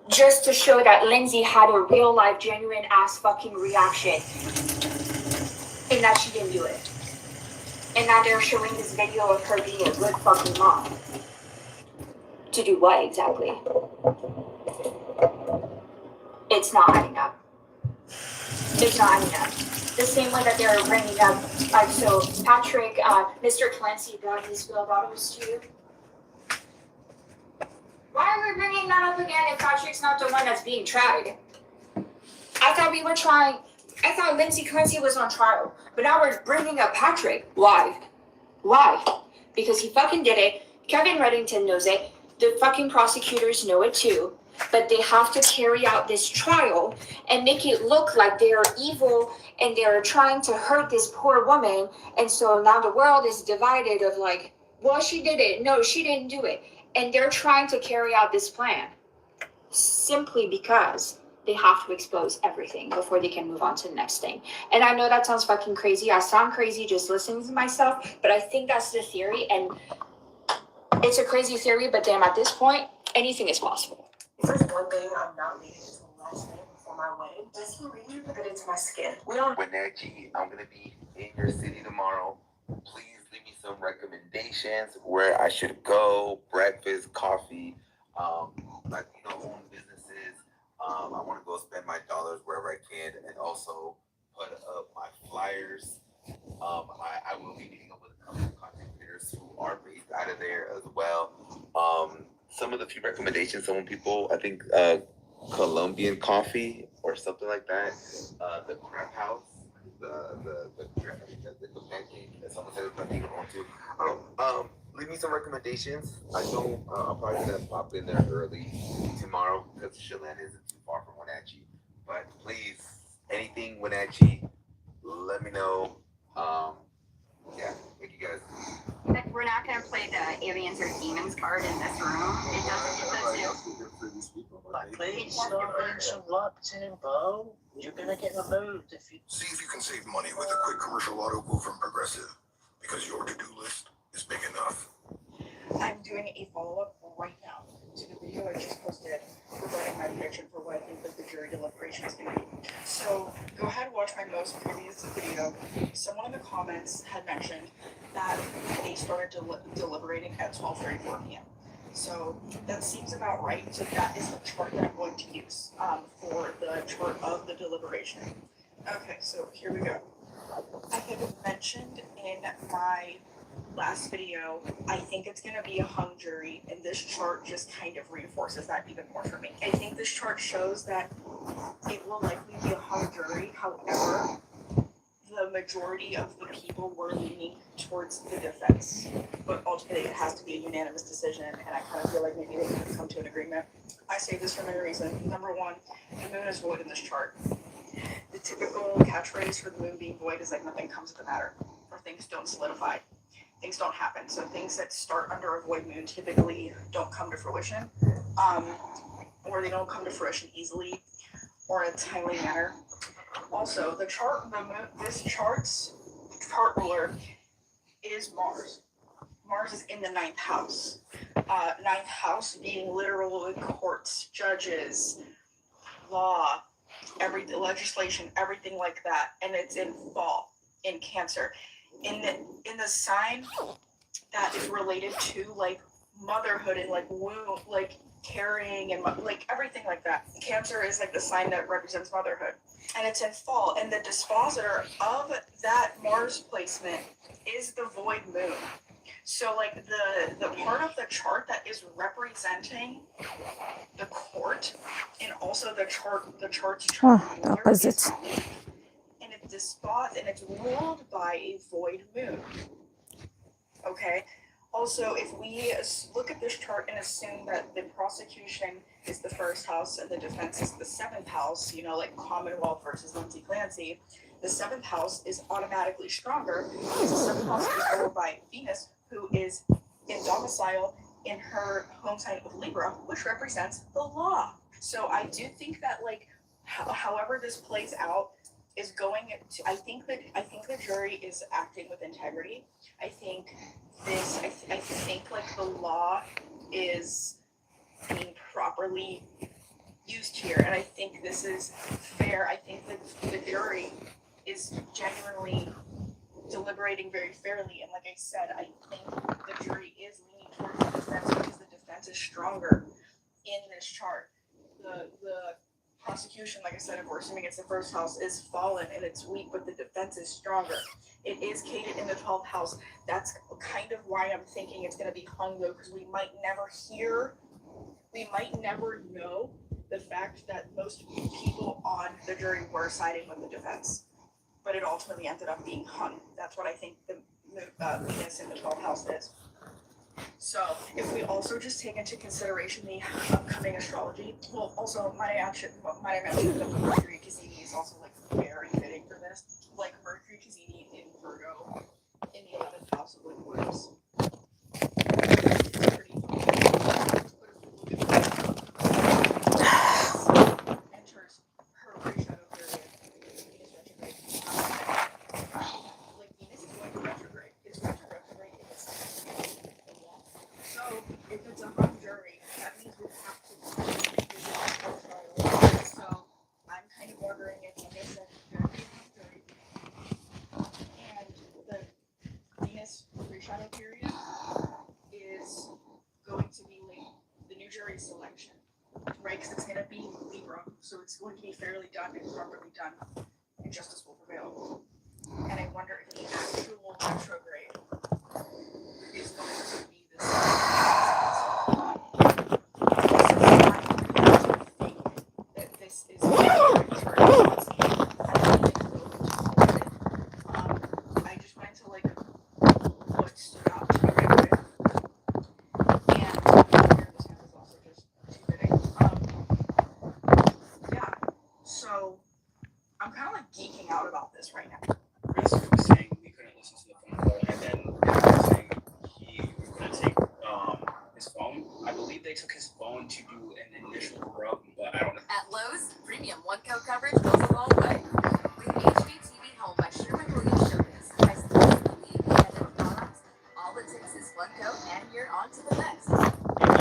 Just to show that Lindsay had a real life, genuine ass fucking reaction. And that she didn't do it. And now they're showing this video of her being a good fucking mom. To do what exactly? It's not adding up. It's not adding up. The same way that they're bringing up, like, so Patrick, Mr. Clancy brought his wheelbarrows to you. Why are we bringing that up again if Patrick's not the one that's being tried? I thought Lindsay Clancy was on trial, but now we're bringing up Patrick. Why? Why? Because he fucking did it. Kevin Reddington knows it. The fucking prosecutors know it too. But they have to carry out this trial and make it look like they are evil and they're trying to hurt this poor woman. And so now the world is divided of like, well, she did it. No, she didn't do it. And they're trying to carry out this plan simply because they have to expose everything before they can move on to the next thing. And I know that sounds fucking crazy. I sound crazy just listening to myself, but I think that's the theory. And it's a crazy theory, but damn, at this point, anything is possible. There's one thing I'm not leaving into the last name for my wedding. Just for me to put it into my skin. Wenatchee, I'm gonna be in your city tomorrow. Please leave me some recommendations where I should go, breakfast, coffee, like, own businesses. I want to go spend my dollars wherever I can, and also put up my flyers. I will be meeting up with a couple of content creators who are based out of there as well. Some of the few recommendations, some people, I think Colombian coffee or something like that. The Crab House, the pancake. Someone said it's something going to. Leave me some recommendations. I know I'm probably gonna pop in there early tomorrow because Chelan isn't too far from Wenatchee. But please, anything Wenatchee, let me know. Yeah, thank you guys. We're not going to play the aliens or demons card in this room. It doesn't. Please start putting some luck in, Bo. You're gonna get removed if you. See if you can save money with a quick commercial auto quote from Progressive, because your to-do list is big enough. I'm doing a follow-up right now to the video I just posted regarding my prediction for what I think that the jury deliberation is going to be. So go ahead and watch my most previous video. Someone in the comments had mentioned that they started deliberating at 12:34 p.m. So that seems about right. So that is the chart that I'm going to use for the chart of the deliberation. Okay, so here we go. I had mentioned in my last video, I think it's going to be a hung jury, and this chart just kind of reinforces that even more for me. I think this chart shows that it will likely be a hung jury. However, the majority of the people were leaning towards the defense, but ultimately it has to be a unanimous decision, and I kind of feel like maybe they can come to an agreement. I say this for many reasons. Number one, the moon is void in this chart. The typical catchphrase for the moon being void is like nothing comes of the matter, or things don't solidify. Things don't happen. So things that start under a void moon typically don't come to fruition, or they don't come to fruition easily or in a timely manner. Also, the chart, this chart's chart ruler is Mars. Mars is in the 9th house. 9th house being literal courts, judges, law, legislation, everything like that. And it's in fall, in Cancer. in the sign that is related to like motherhood and like womb, like carrying and like everything like that. Cancer is like the sign that represents motherhood, and it's in fall. And the dispositor of that Mars placement is the void moon. So like the part of the chart that is representing the court and also the chart's chart the opposite. and it's ruled by a void moon. Okay. Also, if we look at this chart and assume that the prosecution is the first house and the defense is the seventh house, you know, like Commonwealth versus Lindsay Clancy, the seventh house is automatically stronger because the seventh house is ruled by Venus, who is in domicile in her home sign of Libra, which represents the law. So I do think that, like, however this plays out is going to, I think the jury is acting with integrity. I think like the law is being properly used here, and I think this is fair. I think that the jury is genuinely deliberating very fairly, and like I said, I think the jury is leaning towards the defense because the defense is stronger in this chart. The prosecution, like I said, if we're assuming it's the first house, is fallen and it's weak, but the defense is stronger. It is cated in the 12th house. That's kind of why I'm thinking it's going to be hung, though, because we might never know the fact that most people on the jury were siding with the defense, but it ultimately ended up being hung. That's what I think the Venus in the 12th house is. So if we also just take into consideration the upcoming astrology, well, also might I mention that Mercury Cassini is also like very fitting for this. Like Mercury Cassini in Virgo in the 11th house of Aquarius. Enters her gray shadow period. Venus retrograde. Like Venus is going to retrograde. It's going to retrograde in its so if it's a hung jury, that means we have to trial. So I'm kind of wondering if, like I said, there is a hung jury and the Venus reshadow period is going to be like the new jury selection, right? Because it's going to be Libra, so it's going to be fairly done and properly done, and justice will prevail. And I wonder if the actual retrograde is going to be this. That this is I just wanted to like what stood out to me right away. And this one is also just too fitting. Yeah. So I'm kind of like geeking out about this right now. Chris was saying we couldn't listen to the phone call, and then they were saying we couldn't take his phone. I believe they took his phone to do an initial rub, but I don't know. At Lowe's, premium one-coat coverage goes a long way. With HGTV Home by Sherwin-Williams Showbiz, prices believe in different products. All it takes is one coat, and you're on to the next. If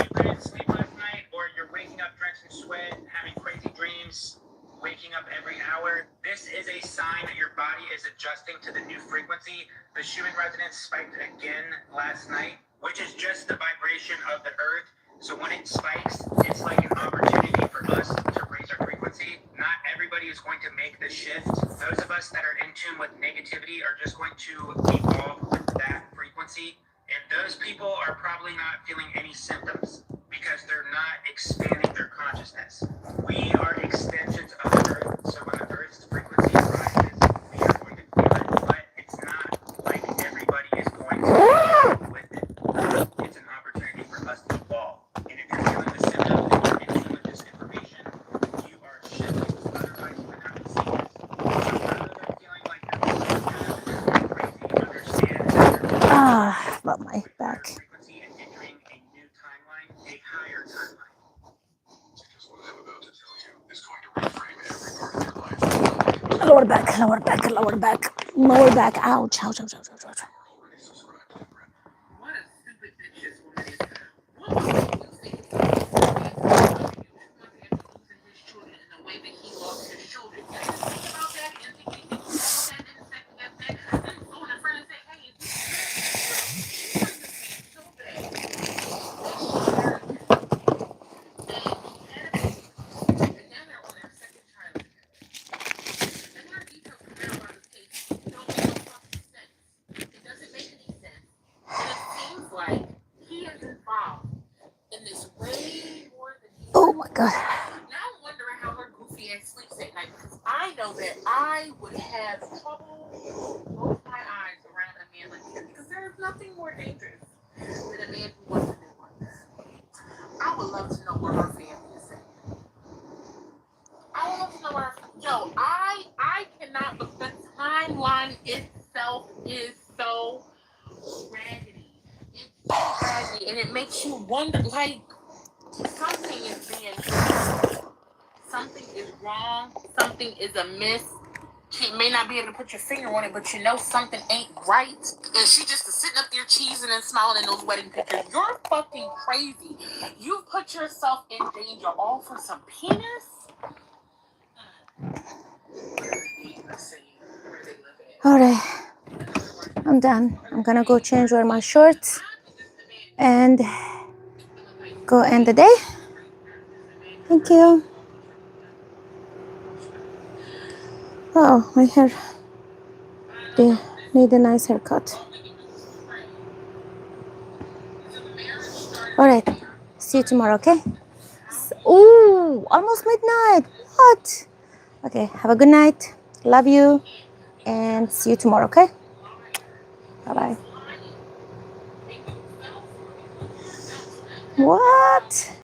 you couldn't sleep last night, or you're waking up drenched in sweat, having crazy dreams, waking up every hour, this is a sign that your body is adjusting to the new frequency. The Schumann resonance spiked again last night, which is just the vibration of the earth. So when it spikes, it's like an opportunity for us to raise our frequency. Not everybody is going to make the shift. Those of us that are in tune with negativity are just going to evolve with that frequency. And those people are probably not feeling any symptoms because they're not expanding their consciousness. We are extensions of the earth. So when the earth's frequency rises, we are going to feel it. But it's not like everybody is going to deal with it. It's an opportunity for us to evolve. And if you're feeling the symptoms and you're in tune with this information, you are shifting. Otherwise, you would not see this. So rather than feeling like you're crazy, understand that you're About my back. frequency and entering a new timeline, a higher timeline. Because what I'm about to tell you is going to reframe every part of your life. Lower back, lower back, lower back, lower back. Ouch, ouch, ouch, ouch, ouch, ouch. What a stupid bitch this woman is. What do you think losing his children in the way that he lost his children? Think about that and think all that didn't affect that. And phone a friend and say, hey, God. Now I'm wondering how her goofy ass sleeps at night because I know that I would have trouble both my eyes around a man like him because there is nothing more dangerous than a man who wants to do one. I would love to know what her family is saying. I would love to know what her I cannot, but the timeline itself is so raggedy. It's so raggedy, and it makes you wonder, like, something is wrong, something is amiss. She may not be able to put your finger on it, but you know something ain't right. And she just is sitting up there cheesing and smiling in those wedding pictures. You're fucking crazy. You put yourself in danger all for some penis? All right, I'm done. I'm gonna go change all my shorts and go end the day. Thank you. Oh, my hair. They need a nice haircut. All right, see you tomorrow, okay? Ooh, almost midnight. What? Okay, have a good night. Love you. And see you tomorrow, okay? Bye-bye. What?